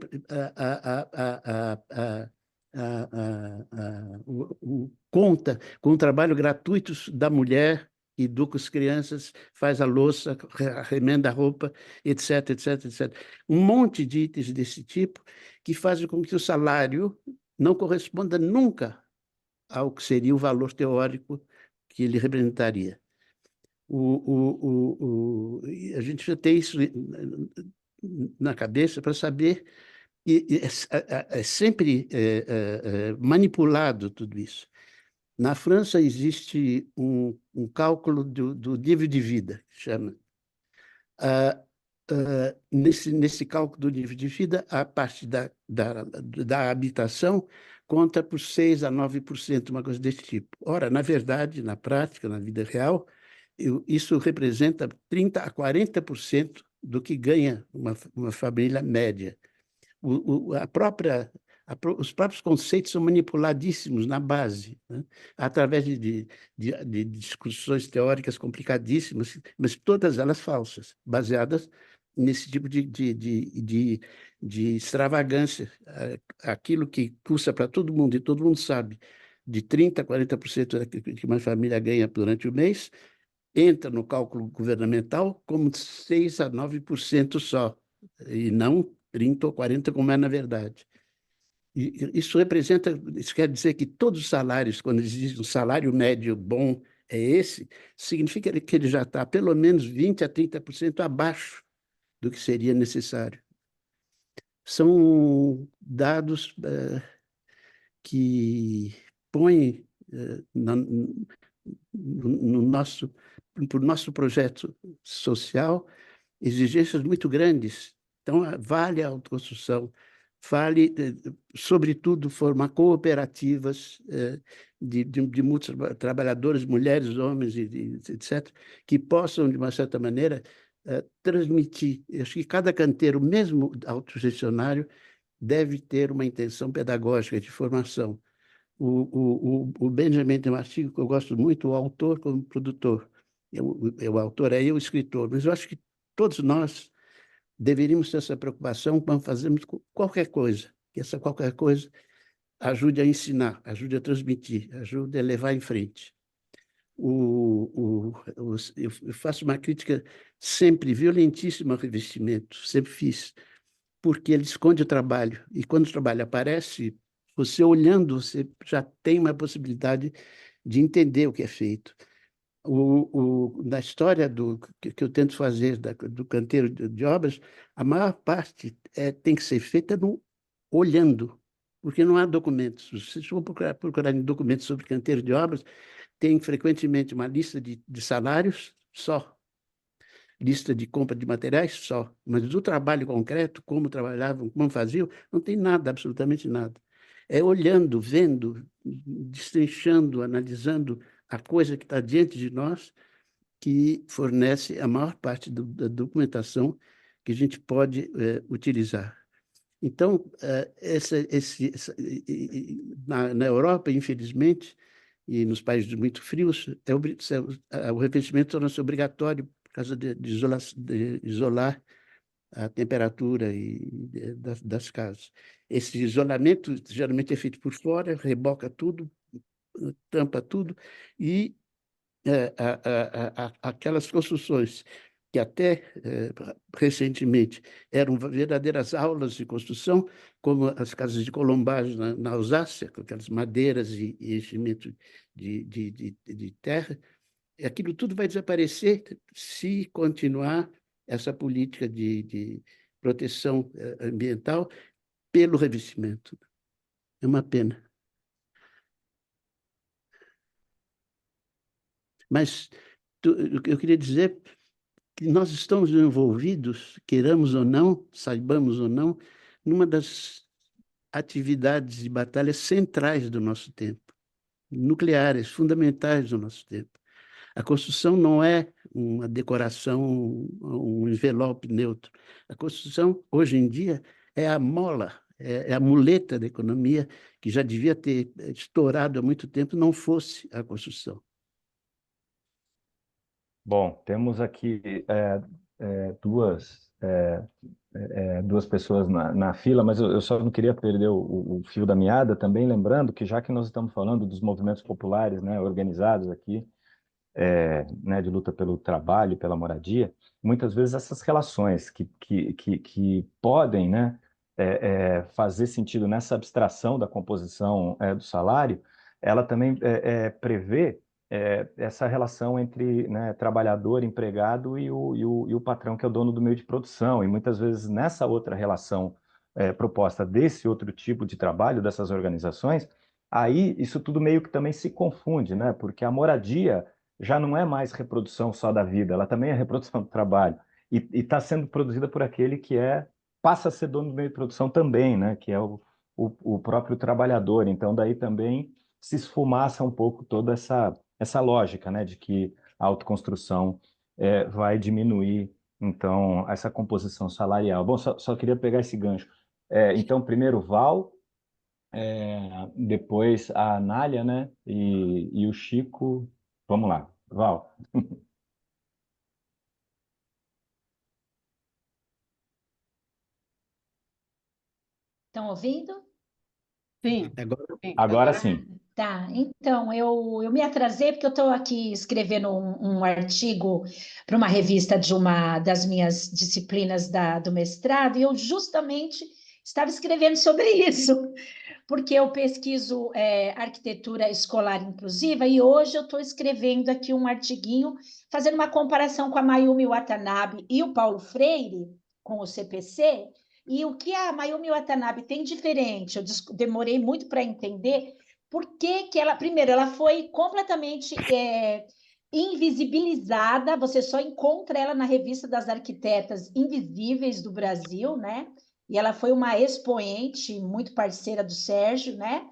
conta com o trabalho gratuito da mulher, educa as crianças, faz a louça, remenda a roupa, etc, etc, etc. Um monte de itens desse tipo que fazem com que o salário não corresponda nunca ao que seria o valor teórico que ele representaria. A gente já tem isso na cabeça para saber que é sempre manipulado tudo isso. Na França existe um cálculo do nível de vida, que chama. Nesse cálculo do nível de vida, a parte da habitação conta por 6% a 9%, uma coisa desse tipo. Ora, na verdade, na prática, na vida real, isso representa 30% a 40% do que ganha uma família média. Os próprios conceitos são manipuladíssimos na base, né? Através de discussões teóricas complicadíssimas, mas todas elas falsas, baseadas nesse tipo de extravagância. Aquilo que custa para todo mundo, e todo mundo sabe, de 30% a 40% que uma família ganha durante o mês, entra no cálculo governamental como 6% a 9% só, e não 30% ou 40%, como é na verdade. E isso quer dizer que todos os salários, quando existe um salário médio bom, é esse, significa que ele já está pelo menos 20% a 30% abaixo do que seria necessário. São dados que põem para o nosso projeto social exigências muito grandes. Então, vale a autoconstrução, vale, sobretudo, formar cooperativas de muitos trabalhadores, mulheres, homens, etc., que possam, de uma certa maneira, transmitir. Eu acho que cada canteiro, mesmo autogestionário, deve ter uma intenção pedagógica de formação. O Benjamin tem um artigo que eu gosto muito, o autor como produtor. O autor é eu, o escritor, mas eu acho que todos nós deveríamos ter essa preocupação quando fazemos qualquer coisa, que essa qualquer coisa ajude a ensinar, ajude a transmitir, ajude a levar em frente. Eu faço uma crítica sempre violentíssima ao revestimento, sempre fiz, porque ele esconde o trabalho, e quando o trabalho aparece, você olhando, você já tem uma possibilidade de entender o que é feito. Na história que eu tento fazer do canteiro de obras, a maior parte tem que ser feita olhando, porque não há documentos. Se vocês vão procurar em documentos sobre canteiro de obras, tem frequentemente uma lista de salários só, lista de compra de materiais só, mas do trabalho concreto, como trabalhavam, como faziam, não tem nada, absolutamente nada. É olhando, vendo, destrinchando, analisando a coisa que está diante de nós, que fornece a maior parte da documentação que a gente pode utilizar. Então, na Europa, infelizmente, e nos países muito frios, o revestimento torna-se obrigatório por causa de isolar a temperatura das casas. Esse isolamento geralmente é feito por fora, reboca tudo, tampa tudo, e aquelas construções que até recentemente eram verdadeiras aulas de construção, como as casas de colombagem na Alsácia, com aquelas madeiras e enchimento de terra, aquilo tudo vai desaparecer se continuar essa política de proteção ambiental pelo revestimento. É uma pena. Mas eu queria dizer que nós estamos envolvidos, queiramos ou não, saibamos ou não, numa das atividades de batalha centrais do nosso tempo, nucleares, fundamentais do nosso tempo. A construção não é uma decoração, um envelope neutro. A construção, hoje em dia, é a mola, é a muleta da economia, que já devia ter estourado há muito tempo, não fosse a construção. Bom, temos aqui duas pessoas na fila, mas eu só não queria perder o fio da meada também, lembrando que já que nós estamos falando dos movimentos populares, né, organizados aqui, né, de luta pelo trabalho, pela moradia, muitas vezes essas relações que podem, né, fazer sentido nessa abstração da composição do salário, ela também prevê essa relação entre, né, trabalhador, empregado e o patrão, que é o dono do meio de produção. E muitas vezes nessa outra relação proposta desse outro tipo de trabalho, dessas organizações, aí isso tudo meio que também se confunde, né? Porque a moradia já não é mais reprodução só da vida, ela também é reprodução do trabalho. E está sendo produzida por aquele que passa a ser dono do meio de produção também, né? Que é o próprio trabalhador. Então, daí também se esfumaça um pouco toda essa lógica, né? De que a autoconstrução vai diminuir, Então, essa composição salarial. Bom, só queria pegar esse gancho. Então, primeiro Val, depois a Anália, né? E o Chico. Vamos lá, Val. Estão ouvindo? Sim, Agora, sim. Agora sim. Tá, então, eu me atrasei porque eu estou aqui escrevendo um artigo para uma revista de uma das minhas disciplinas do mestrado, e eu justamente estava escrevendo sobre isso, porque eu pesquiso arquitetura escolar inclusiva, e hoje eu estou escrevendo aqui um artiguinho, fazendo uma comparação com a Mayumi Watanabe e o Paulo Freire, com o CPC, e o que a Mayumi Watanabe tem diferente, eu demorei muito para entender, por que que ela, primeiro, ela foi completamente invisibilizada, você só encontra ela na revista das arquitetas invisíveis do Brasil, né? E ela foi uma expoente, muito parceira do Sérgio, né?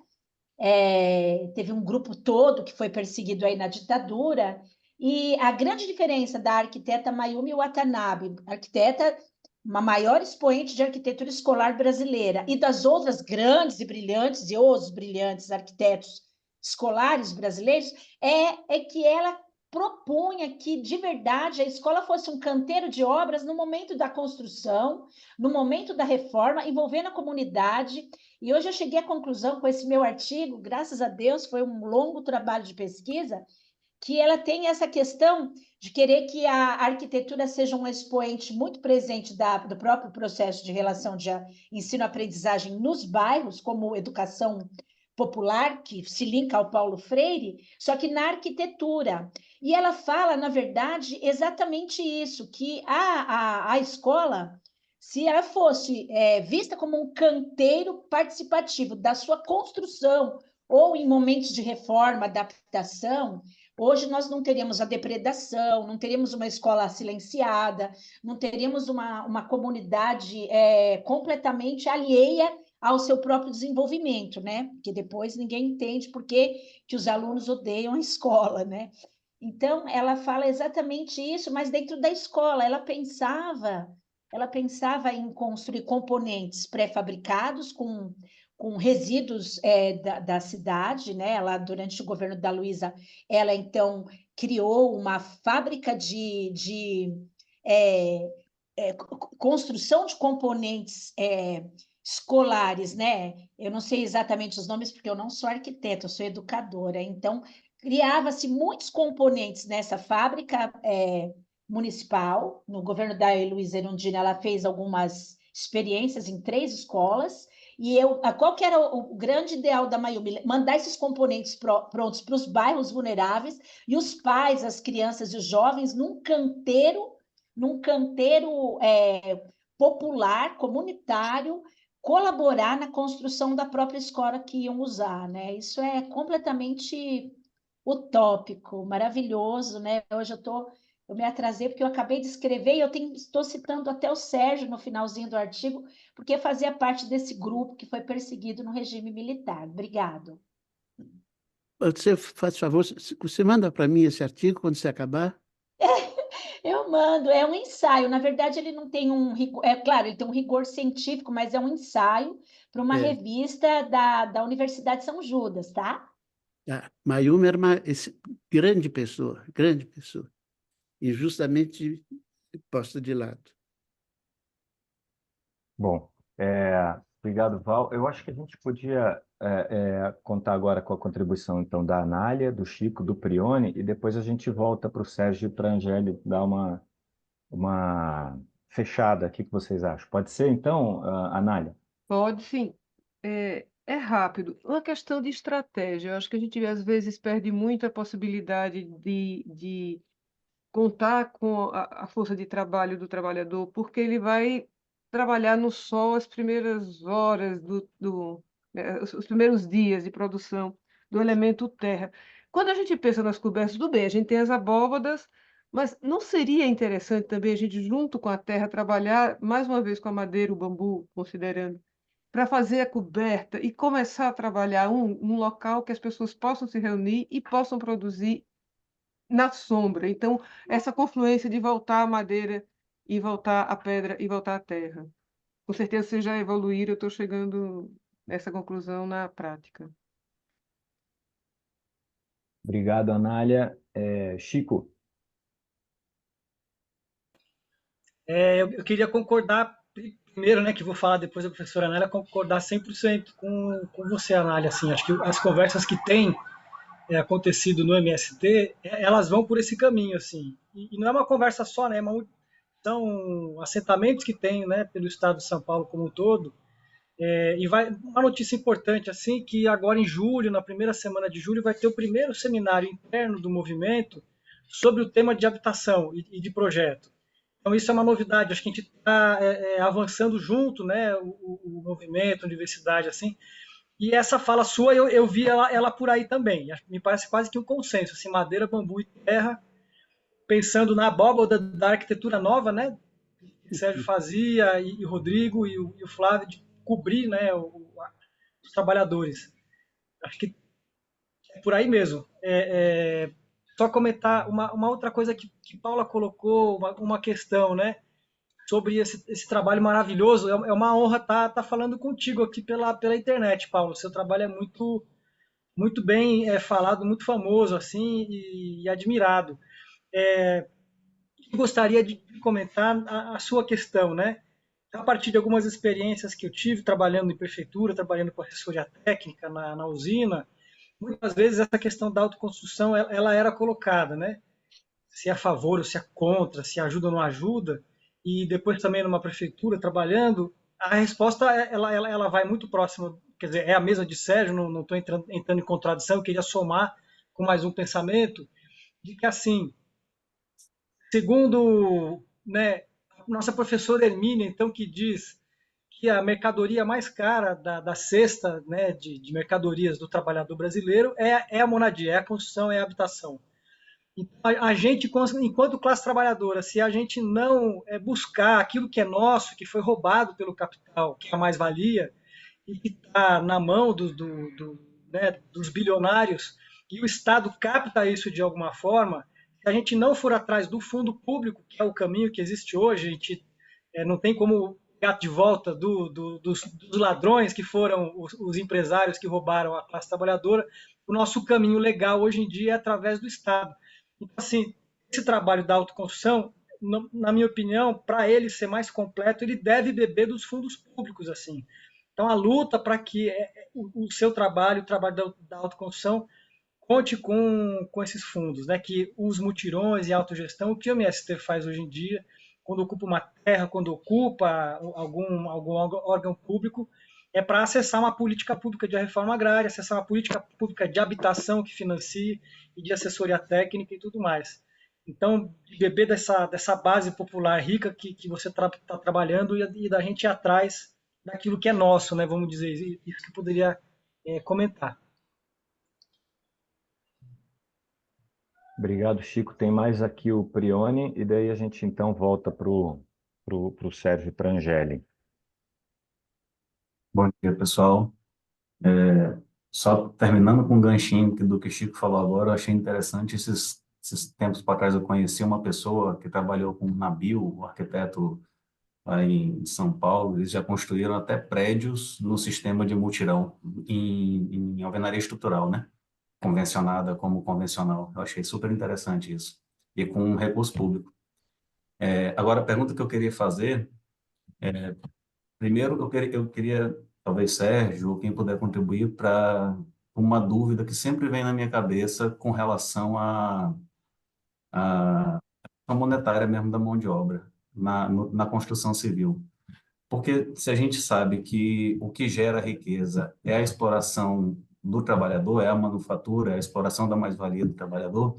Teve um grupo todo que foi perseguido aí na ditadura, e a grande diferença da arquiteta Mayumi Watanabe, arquiteta, uma maior expoente de arquitetura escolar brasileira, e das outras grandes e brilhantes, e os brilhantes arquitetos escolares brasileiros, é que ela propunha que, de verdade, a escola fosse um canteiro de obras no momento da construção, no momento da reforma, envolvendo a comunidade. E hoje eu cheguei à conclusão com esse meu artigo, graças a Deus, foi um longo trabalho de pesquisa, que ela tem essa questão de querer que a arquitetura seja um expoente muito presente do próprio processo de relação de ensino-aprendizagem nos bairros, como educação popular, que se linka ao Paulo Freire, só que na arquitetura. E ela fala, na verdade, exatamente isso, que a escola, se ela fosse vista como um canteiro participativo da sua construção, ou em momentos de reforma, adaptação, hoje nós não teríamos a depredação, não teríamos uma escola silenciada, não teríamos uma comunidade completamente alheia ao seu próprio desenvolvimento, né? Porque depois ninguém entende por que os alunos odeiam a escola, né? Então, ela fala exatamente isso, mas dentro da escola, ela pensava em construir componentes pré-fabricados com resíduos da cidade, né? Ela, durante o governo da Luiza, ela então criou uma fábrica de construção de componentes escolares, né? Eu não sei exatamente os nomes porque eu não sou arquiteta, eu sou educadora. Então, criava-se muitos componentes nessa fábrica municipal. No governo da Heloísa Erundina, ela fez algumas experiências em 3 escolas. E qual que era o grande ideal da Mayumi? Mandar esses componentes prontos para os bairros vulneráveis e os pais, as crianças e os jovens num canteiro popular, comunitário, colaborar na construção da própria escola que iam usar, né? Isso é completamente utópico, maravilhoso, né? Hoje eu me atrasei porque eu acabei de escrever e estou citando até o Sérgio no finalzinho do artigo, porque fazia parte desse grupo que foi perseguido no regime militar. Obrigado. você faz favor, você manda para mim esse artigo quando você acabar? Eu mando, é um ensaio. Na verdade, ele não tem um rigor, claro, ele tem um rigor científico, mas é um ensaio para uma revista da Universidade de São Judas, tá? Mayumi era uma grande pessoa, e justamente posta de lado. Bom, obrigado, Val. Eu acho que a gente podia contar agora com a contribuição, então, da Anália, do Chico, do Prione, e depois a gente volta para o Sérgio e para a Angélica dar uma fechada. O que vocês acham? Pode ser, então, Anália? Pode sim. É rápido. Uma questão de estratégia. Eu acho que a gente, às vezes, perde muito a possibilidade de contar com a força de trabalho do trabalhador, porque ele vai trabalhar no sol as primeiras horas os primeiros dias de produção do elemento terra. Quando a gente pensa nas cobertas, tudo bem, a gente tem as abóbadas, mas não seria interessante também a gente, junto com a terra, trabalhar mais uma vez com a madeira, o bambu, considerando, para fazer a coberta e começar a trabalhar um local que as pessoas possam se reunir e possam produzir na sombra. Então, essa confluência de voltar à madeira e voltar à pedra e voltar à terra. Com certeza vocês já evoluíram, eu estou chegando nessa conclusão na prática. Obrigado, Anália. Chico. Eu queria concordar, primeiro, né, que vou falar depois da professora Anália, concordar 100% com você, Anália. Assim, acho que as conversas que têm acontecido no MST, elas vão por esse caminho, assim. E não é uma conversa só, né, são assentamentos que tem, né, pelo estado de São Paulo como um todo. E uma notícia importante, assim, que agora em julho, na primeira semana de julho, vai ter o primeiro seminário interno do movimento sobre o tema de habitação e de projeto. Então, isso é uma novidade. Acho que a gente está avançando junto, né, o movimento, a universidade, assim. E essa fala sua, eu vi ela por aí também. Me parece quase que um consenso, assim, madeira, bambu e terra, pensando na abóbada da arquitetura nova, né, que Sérgio fazia, e Rodrigo e o Flávio, de cobrir, né, os trabalhadores. Acho que é por aí mesmo. Só comentar uma outra coisa que Paula colocou, uma questão, né, sobre esse trabalho maravilhoso. É uma honra estar falando contigo aqui pela internet, Paulo. Seu trabalho é muito bem falado, muito famoso assim e admirado. Gostaria de comentar a sua questão, né? A partir de algumas experiências que eu tive trabalhando em prefeitura, trabalhando com assessoria técnica na usina, muitas vezes essa questão da autoconstrução ela era colocada, né? Se é a favor ou se é contra, se ajuda ou não ajuda. E depois também numa prefeitura trabalhando, a resposta ela vai muito próxima, quer dizer, é a mesma de Sérgio, não estou entrando em contradição, eu queria somar com mais um pensamento, de que assim, segundo, né, nossa professora Hermínia, então, que diz que a mercadoria mais cara da cesta, né, de mercadorias do trabalhador brasileiro é a moradia, é a construção, é a habitação. Então, a gente, enquanto classe trabalhadora, se a gente não buscar aquilo que é nosso, que foi roubado pelo capital, que é a mais-valia, e que está na mão né, dos bilionários, e o Estado capta isso de alguma forma, se a gente não for atrás do fundo público, que é o caminho que existe hoje, a gente não tem como pegar de volta dos ladrões que foram os empresários que roubaram a classe trabalhadora, o nosso caminho legal hoje em dia é através do Estado. Então, assim, esse trabalho da autoconstrução, na minha opinião, para ele ser mais completo, ele deve beber dos fundos públicos, assim. Então, a luta para que o seu trabalho, o trabalho da autoconstrução, conte com esses fundos, né? Que os mutirões e a autogestão, o que o MST faz hoje em dia, quando ocupa uma terra, quando ocupa algum órgão público, é para acessar uma política pública de reforma agrária, acessar uma política pública de habitação que financie e de assessoria técnica e tudo mais. Então, beber dessa base popular rica que você está trabalhando e da gente ir atrás daquilo que é nosso, né? Vamos dizer, isso que eu poderia comentar. Obrigado, Chico. Tem mais aqui o Prione, e daí a gente então volta para o Sérgio e para a Angeli. Bom dia, pessoal. Só terminando com um ganchinho do que o Chico falou agora, eu achei interessante. Esses tempos para trás eu conheci uma pessoa que trabalhou com o Nabil, o arquiteto lá em São Paulo. Eles já construíram até prédios no sistema de mutirão, em alvenaria estrutural, né? Convencionada como convencional. Eu achei super interessante isso. E com um recurso público. Agora, a pergunta que eu queria fazer, primeiro eu queria, talvez Sérgio, ou quem puder contribuir para uma dúvida que sempre vem na minha cabeça com relação à monetária mesmo da mão de obra na construção civil. Porque se a gente sabe que o que gera riqueza é a exploração do trabalhador, é a manufatura, é a exploração da mais-valia do trabalhador,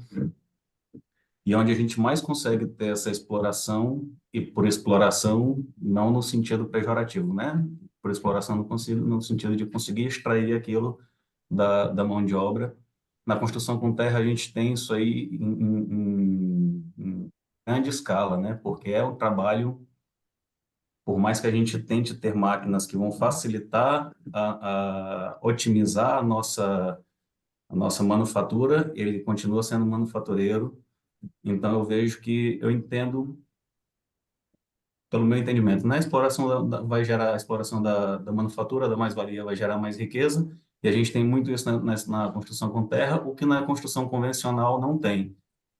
e onde a gente mais consegue ter essa exploração, e por exploração, não no sentido pejorativo, né? Por exploração no sentido de conseguir extrair aquilo da mão de obra. Na construção com terra, a gente tem isso aí em grande escala, né? Porque é um trabalho, por mais que a gente tente ter máquinas que vão facilitar, otimizar a nossa manufatura, ele continua sendo manufatureiro. Então, eu vejo que eu entendo pelo meu entendimento, na exploração vai gerar a exploração da manufatura, da mais-valia, vai gerar mais riqueza, e a gente tem muito isso na construção com terra, o que na construção convencional não tem.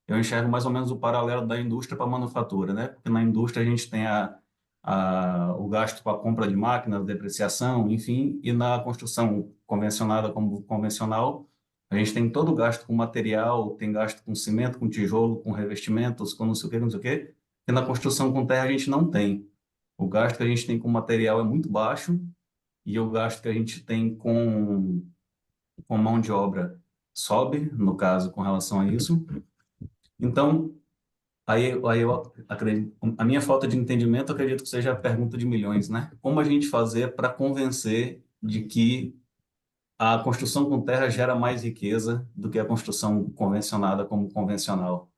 Eu enxergo mais ou menos o paralelo da indústria para a manufatura, né? Porque na indústria a gente tem o gasto com a compra de máquinas, depreciação, enfim, e na construção convencionada como convencional, a gente tem todo o gasto com material, tem gasto com cimento, com tijolo, com revestimentos, com não sei o quê, não sei o quê, e na construção com terra a gente não tem. O gasto que a gente tem com material é muito baixo e o gasto que a gente tem com mão de obra sobe, no caso, com relação a isso. Então, aí eu acredito, a minha falta de entendimento, acredito que seja a pergunta de milhões, né? Como a gente fazer para convencer de que a construção com terra gera mais riqueza do que a construção convencionada como convencional?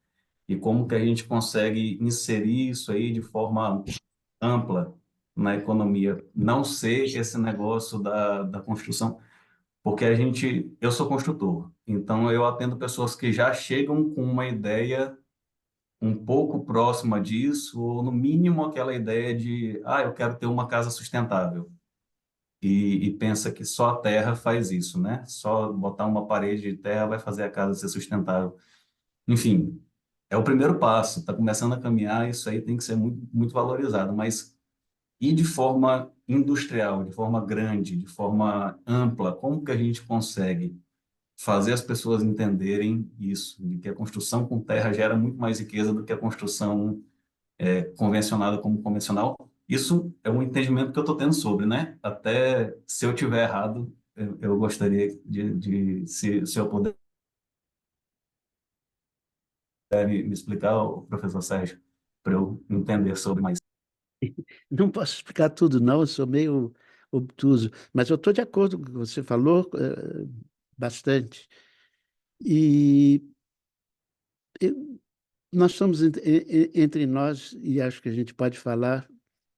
E como que a gente consegue inserir isso aí de forma ampla na economia? Não ser esse negócio da construção, porque eu sou construtor, então eu atendo pessoas que já chegam com uma ideia um pouco próxima disso, ou no mínimo aquela ideia de, eu quero ter uma casa sustentável. E pensa que só a terra faz isso, né? Só botar uma parede de terra vai fazer a casa ser sustentável. Enfim, é o primeiro passo, está começando a caminhar, isso aí tem que ser muito, muito valorizado, mas e de forma industrial, de forma grande, de forma ampla, como que a gente consegue fazer as pessoas entenderem isso, de que a construção com terra gera muito mais riqueza do que a construção convencionada como convencional? Isso é um entendimento que eu estou tendo sobre, né? Até se eu tiver errado, eu gostaria se eu puder me explicar, o professor Sérgio, para eu entender sobre mais. Não posso explicar tudo, não, eu sou meio obtuso, mas eu estou de acordo com o que você falou, bastante. E nós estamos entre nós, e acho que a gente pode falar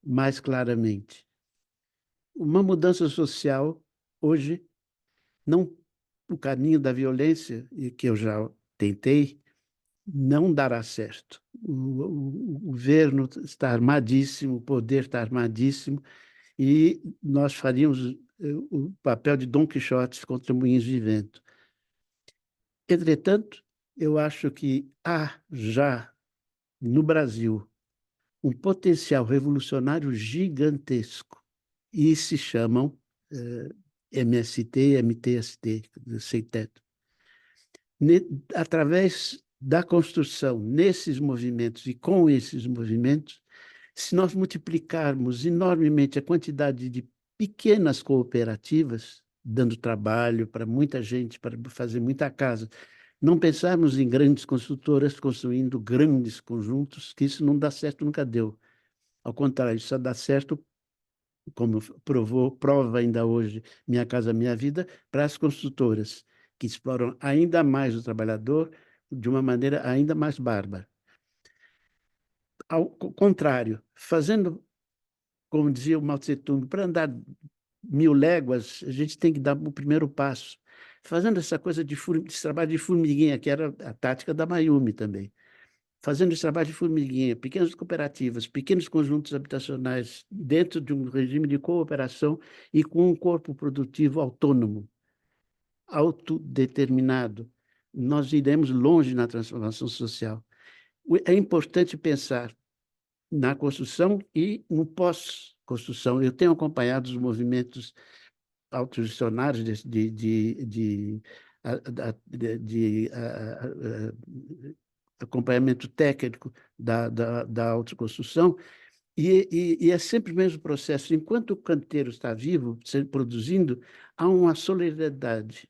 mais claramente. Uma mudança social, hoje, não o caminho da violência, e que eu já tentei, não dará certo. O governo está armadíssimo, o poder está armadíssimo, e nós faríamos o papel de Dom Quixote contra moinhos de vento. Entretanto, eu acho que há já no Brasil um potencial revolucionário gigantesco, e se chamam MST, MTST, sem teto. Através da construção nesses movimentos e com esses movimentos, se nós multiplicarmos enormemente a quantidade de pequenas cooperativas, dando trabalho para muita gente, para fazer muita casa, não pensarmos em grandes construtoras construindo grandes conjuntos, que isso não dá certo, nunca deu. Ao contrário, isso só dá certo, como prova ainda hoje Minha Casa Minha Vida, para as construtoras, que exploram ainda mais o trabalhador de uma maneira ainda mais bárbara. Ao contrário, fazendo, como dizia o Mao Tse-tung, para andar 1000 léguas, a gente tem que dar o primeiro passo. Fazendo essa coisa de trabalho de formiguinha, que era a tática da Mayumi também. Fazendo esse trabalho de formiguinha, pequenas cooperativas, pequenos conjuntos habitacionais, dentro de um regime de cooperação e com um corpo produtivo autônomo, autodeterminado, nós iremos longe na transformação social. É importante pensar na construção e no pós-construção. Eu tenho acompanhado os movimentos autogestionários de acompanhamento técnico da autoconstrução, e é sempre o mesmo processo. Enquanto o canteiro está vivo, produzindo, há uma solidariedade,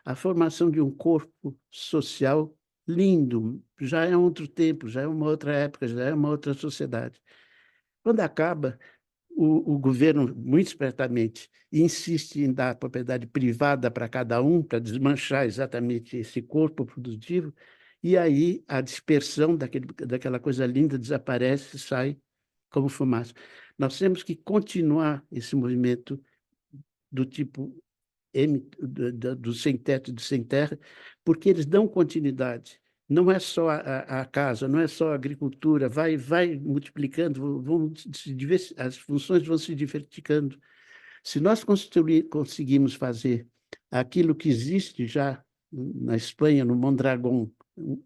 a formação de um corpo social lindo, já é outro tempo, já é uma outra época, já é uma outra sociedade. Quando acaba, o governo, muito espertamente, insiste em dar propriedade privada para cada um, para desmanchar exatamente esse corpo produtivo, e aí a dispersão daquela coisa linda desaparece, sai como fumaça. Nós temos que continuar esse movimento do tipo do sem teto e do sem terra, porque eles dão continuidade Não é só a casa, não é só a agricultura, vai multiplicando, as funções vão se diversificando. Se nós conseguimos fazer aquilo que existe já na Espanha, no Mondragón,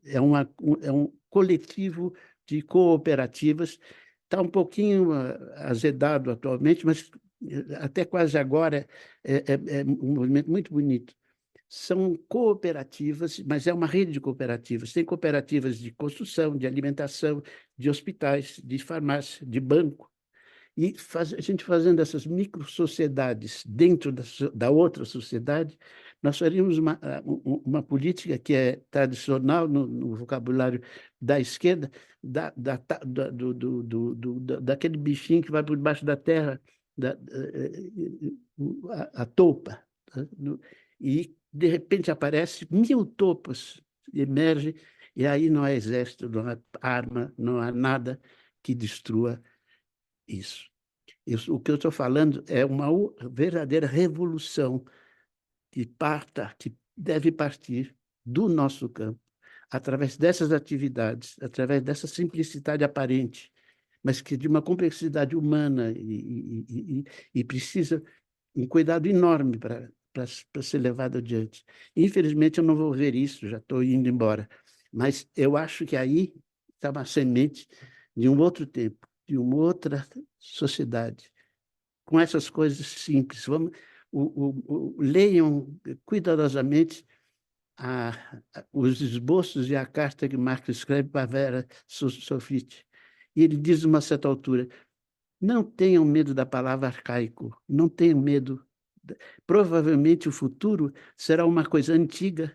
é um coletivo de cooperativas, está um pouquinho azedado atualmente, mas até quase agora é um movimento muito bonito. São cooperativas, mas é uma rede de cooperativas. Tem cooperativas de construção, de alimentação, de hospitais, de farmácia, de banco. E a gente fazendo essas micro-sociedades dentro da outra sociedade, nós faríamos uma política que é tradicional no vocabulário da esquerda, daquele bichinho que vai por debaixo da terra, a topa. Tá? E, de repente, aparece 1000 topas, emerge, e aí não há exército, não há arma, não há nada que destrua isso. O que eu estou falando é uma verdadeira revolução que deve partir do nosso campo, através dessas atividades, através dessa simplicidade aparente, mas que de uma complexidade humana e precisa um cuidado enorme para ser levado adiante. Infelizmente, eu não vou ver isso, já estou indo embora, mas eu acho que aí está uma semente de um outro tempo, de uma outra sociedade, com essas coisas simples. Leiam cuidadosamente os esboços e a carta que Marx escreve para Vera Sofite. E ele diz, a uma certa altura, não tenham medo da palavra arcaico, não tenham medo. Provavelmente o futuro será uma coisa antiga,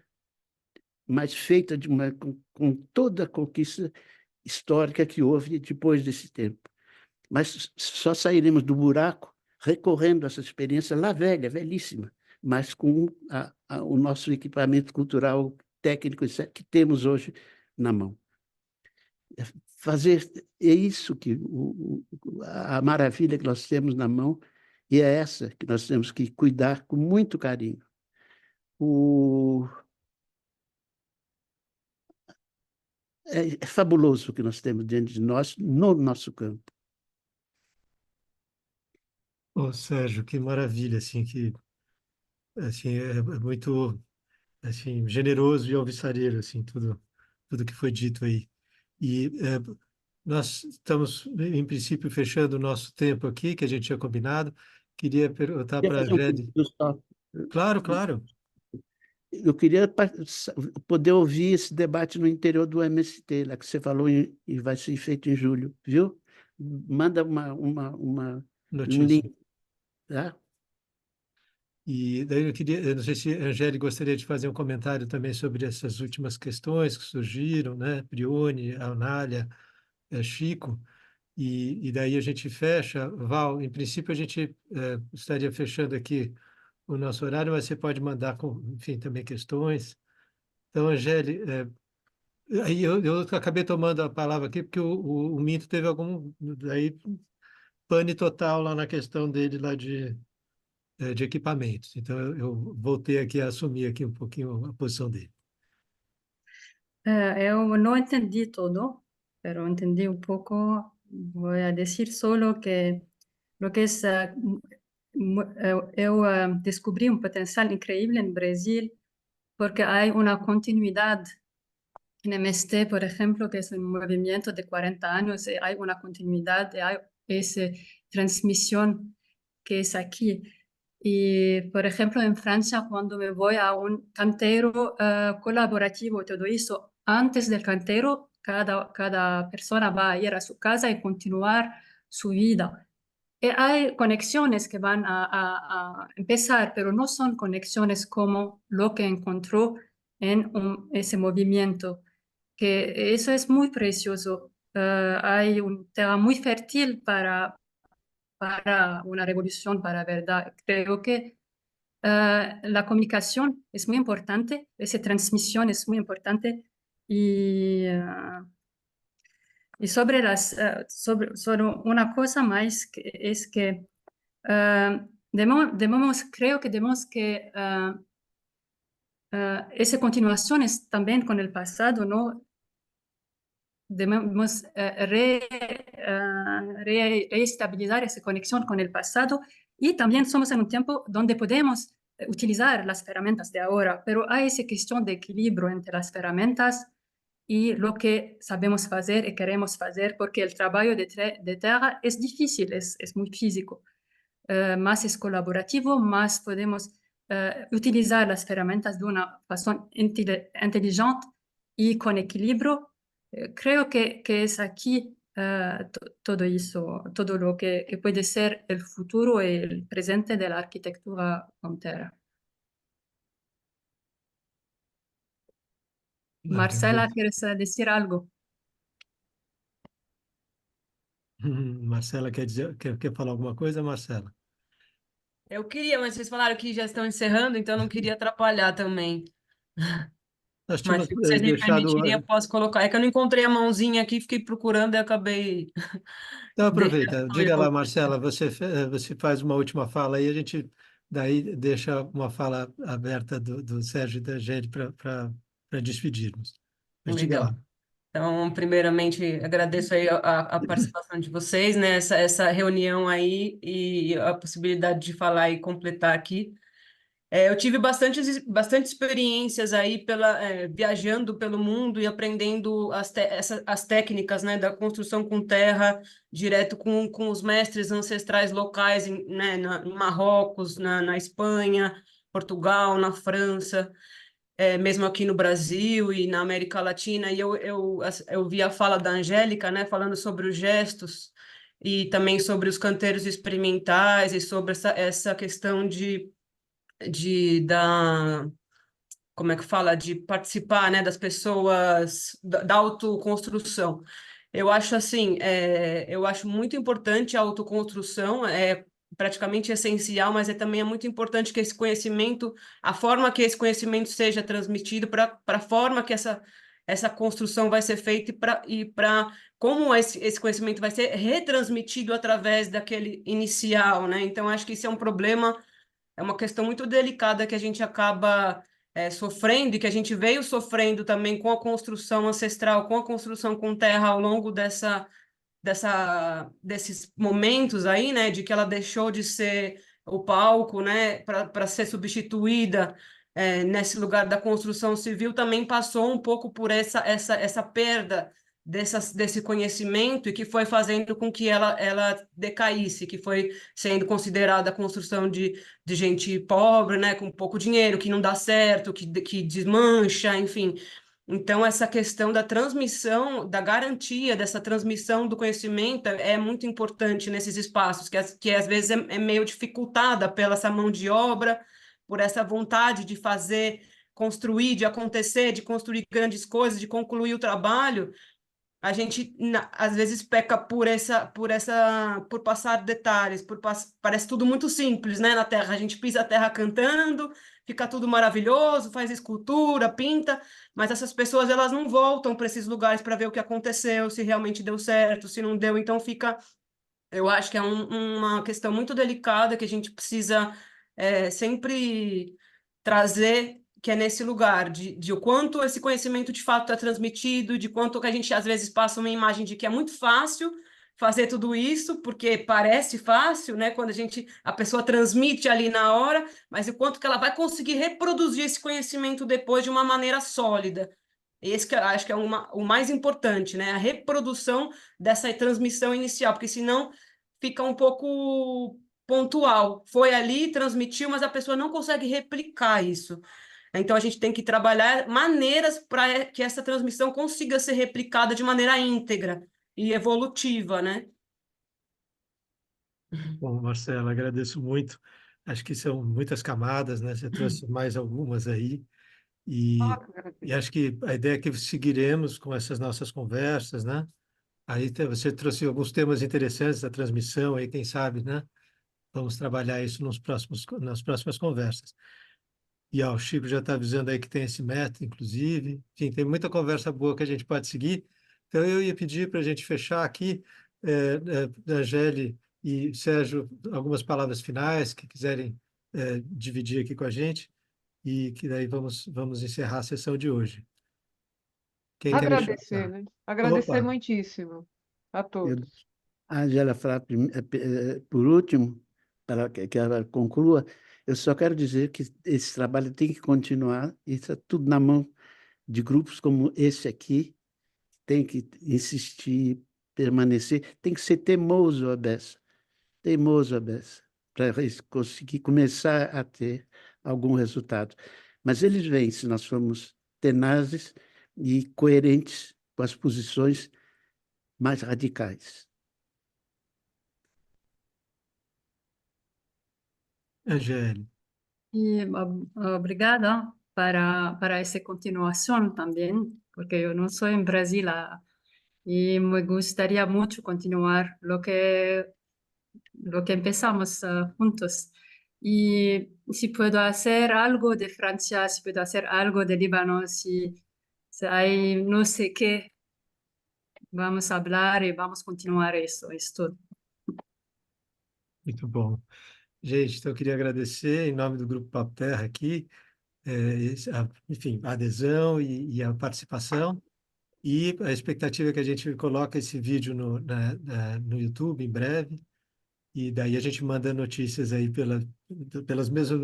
mas feita com toda a conquista histórica que houve depois desse tempo. Mas só sairemos do buraco recorrendo a essa experiência lá velha, velhíssima, mas com o nosso equipamento cultural, técnico que temos hoje na mão. É isso que a maravilha que nós temos na mão, e é essa que nós temos que cuidar com muito carinho. É fabuloso o que nós temos diante de nós, no nosso campo. Ô, Sérgio, que maravilha, assim, é muito assim, generoso e alvissareiro, assim, tudo que foi dito aí. E nós estamos, em princípio, fechando o nosso tempo aqui, que a gente tinha combinado. Queria perguntar para a Angélica. Claro, claro. Eu queria poder ouvir esse debate no interior do MST, lá que você falou, e vai ser feito em julho, viu? Manda um link. Tá? E daí eu não sei se a Angélica gostaria de fazer um comentário também sobre essas últimas questões que surgiram, né? Prione, Anália, Chico, e daí a gente fecha. Val, em princípio a gente estaria fechando aqui o nosso horário, mas você pode mandar, enfim, também questões. Então, Angélica, aí eu acabei tomando a palavra aqui porque o Minto teve daí, pane total lá na questão dele lá de equipamentos. Então, eu voltei aqui a assumir aqui um pouquinho a posição dele. Eu no entendí todo, pero entendí un poco. Voy a decir solo que lo que es, yo descubrí un potencial increíble en Brasil porque hay una continuidad en MST, por ejemplo, que es un movimiento de 40 años, hay una continuidad, hay esa transmisión que es aquí. Y, por ejemplo, en Francia, cuando me voy a un cantero colaborativo y todo eso, antes del cantero, cada persona va a ir a su casa y continuar su vida. Y hay conexiones que van a empezar, pero no son conexiones como lo que encontró en ese movimiento, que eso es muy precioso. Hay un tema muy fértil para una revolución, para verdad. Creo que la comunicación es muy importante, esa transmisión es muy importante y sobre una cosa más es que creo que debemos que esa continuación es también con el pasado, ¿no? Debemos reestabilizar esa conexión con el pasado y también somos en un tiempo donde podemos utilizar las herramientas de ahora, pero hay esa cuestión de equilibrio entre las herramientas y lo que sabemos hacer y queremos hacer, porque el trabajo de tierra es difícil, es muy físico. Más es colaborativo, más podemos utilizar las herramientas de una forma inteligente y con equilibrio. Creo que es aquí todo eso, todo lo que puede ser el futuro y el presente de la arquitectura frontera. Marcela, ¿quieres decir algo? Marcela, quer falar alguma coisa, Marcela? Eu queria, mas vocês falaram que já estão encerrando, então eu não queria atrapalhar também. Nós Mas tínhamos se vocês me permitirem, eu posso colocar. É que eu não encontrei a mãozinha aqui, fiquei procurando e acabei Então deixando. aproveita, diga lá, Marcela, você faz uma última fala aí, a gente daí deixa uma fala aberta do Sérgio e da Angélica para despedirmos. Mas diga Legal. lá. Então, primeiramente, agradeço aí a participação de vocês, né? Essa reunião aí e a possibilidade de falar e completar aqui. Eu tive bastante experiências aí viajando pelo mundo e aprendendo as técnicas, né, da construção com terra, direto com os mestres ancestrais locais, né, em Marrocos, na Espanha, Portugal, na França, mesmo aqui no Brasil e na América Latina. E eu vi a fala da Angélica, né, falando sobre os gestos e também sobre os canteiros experimentais e sobre essa questão como é que fala, de participar, né, das pessoas, da autoconstrução. Eu acho assim, eu acho muito importante a autoconstrução, é praticamente essencial, mas também é muito importante que esse conhecimento, a forma que esse conhecimento seja transmitido, para a forma que essa construção vai ser feita e para como esse conhecimento vai ser retransmitido através daquele inicial, né? Então, acho que isso é um problema, é uma questão muito delicada que a gente acaba sofrendo e que a gente veio sofrendo também com a construção ancestral, com a construção com terra ao longo desses momentos aí, né, de que ela deixou de ser o palco, né, para ser substituída nesse lugar da construção civil, também passou um pouco por essa perda desse conhecimento e que foi fazendo com que ela decaísse, que foi sendo considerada a construção de gente pobre, né, com pouco dinheiro, que não dá certo, que desmancha, enfim. Então, essa questão da transmissão, da garantia dessa transmissão do conhecimento é muito importante nesses espaços, que às vezes é meio dificultada pela essa mão de obra, por essa vontade de fazer, construir, de acontecer, de construir grandes coisas, de concluir o trabalho. A gente às vezes peca por passar detalhes, parece tudo muito simples, né, na terra. A gente pisa a terra cantando, fica tudo maravilhoso, faz escultura, pinta, mas essas pessoas elas não voltam para esses lugares para ver o que aconteceu, se realmente deu certo, se não deu. Então eu acho que é uma questão muito delicada que a gente precisa sempre trazer, que é nesse lugar de o quanto esse conhecimento de fato está transmitido, de quanto que a gente às vezes passa uma imagem de que é muito fácil fazer tudo isso, porque parece fácil, né, quando a pessoa transmite ali na hora, mas o quanto que ela vai conseguir reproduzir esse conhecimento depois de uma maneira sólida. Esse que eu acho que é o mais importante, né, a reprodução dessa transmissão inicial, porque senão fica um pouco pontual. Foi ali, transmitiu, mas a pessoa não consegue replicar isso. Então, a gente tem que trabalhar maneiras para que essa transmissão consiga ser replicada de maneira íntegra e evolutiva, né? Bom, Marcela, agradeço muito. Acho que são muitas camadas, né? Você trouxe mais algumas aí. E acho que a ideia é que seguiremos com essas nossas conversas, né? Aí você trouxe alguns temas interessantes da transmissão, aí quem sabe, né? Vamos trabalhar isso nas próximas conversas. E o Chico já está avisando aí que tem esse método, inclusive. Enfim, tem muita conversa boa que a gente pode seguir. Então, eu ia pedir para a gente fechar aqui, Angélica e Sérgio, algumas palavras finais que quiserem dividir aqui com a gente. e que daí vamos encerrar a sessão de hoje. Quem quer Agradecer, começar? né? Agradecer Opa, muitíssimo a Eu, todos. a Angela falar por último, para que ela conclua, eu só quero dizer que esse trabalho tem que continuar, e está tudo na mão de grupos como esse aqui, tem que insistir, permanecer, tem que ser teimoso a beça, para conseguir começar a ter algum resultado. Mas eles vêm se nós formos tenazes e coerentes com as posições mais radicais. Angélica. Y obrigada para esa continuación también, porque yo no soy en Brasil y me gustaría mucho continuar lo que empezamos juntos. Y si puedo hacer algo de Francia, si puedo hacer algo de Líbano, si hay no sé qué, vamos a hablar y vamos a continuar eso, es todo. Muito bom. Gente, então eu queria agradecer em nome do Grupo Papo Terra aqui, enfim, a adesão e a participação. E a expectativa é que a gente coloque esse vídeo no YouTube em breve. E daí a gente manda notícias aí pelas mesmas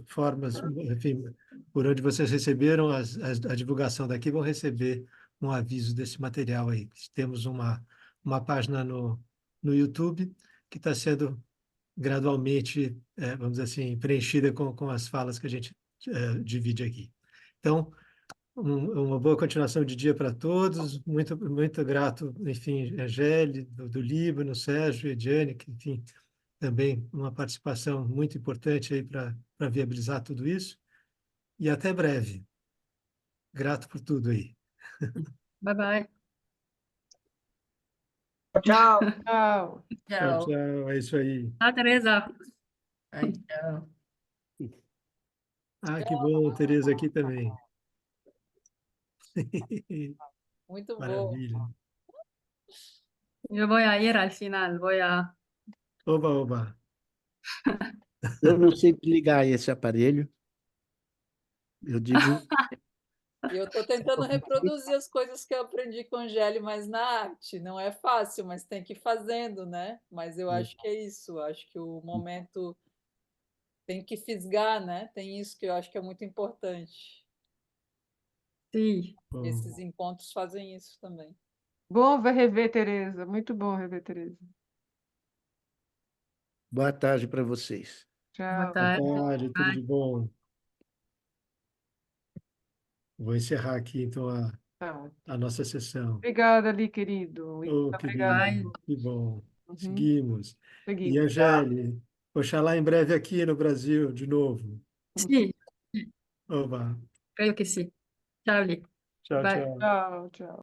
formas, enfim, por onde vocês receberam a divulgação daqui, vão receber um aviso desse material aí. Temos uma página no YouTube que está sendo gradualmente, vamos dizer assim, preenchida com as falas que a gente divide aqui. Então, uma boa continuação de dia para todos, muito, muito grato, enfim, Angélica, do Líbano, Sérgio, Ediane, que, enfim, também uma participação muito importante aí para viabilizar tudo isso, e até breve. Grato por tudo aí. Bye bye. Tchau. Tchau, Tchau. tchau, é isso aí. Ah, Teresa. Ai, tchau. Ah, que bom, Tereza aqui também. Muito bom. Maravilha. Yo voy a ir al final, Oba, oba. Eu não sei desligar esse aparelho. Eu digo, Eu estou tentando reproduzir as coisas que eu aprendi com a Angélica, mas na arte. Não é fácil, mas tem que ir fazendo, né? Mas eu acho que é isso. Acho que o momento tem que fisgar, né? Tem isso que eu acho que é muito importante. Sim. Esses encontros fazem isso também. Bom rever, Tereza. Muito bom rever, Tereza. boa tarde para vocês. Tchau. Boa tarde, tudo de bom. Vou encerrar aqui, então, a nossa sessão. Obrigada, ali, querido. Oh, querido, que bom. Seguimos. E, Seguimos. Angélica, oxalá em breve aqui no Brasil, de novo. Sí, Oba. creo que sí. Chao, Lee. Tchau, Bye. tchau. Tchau, tchau.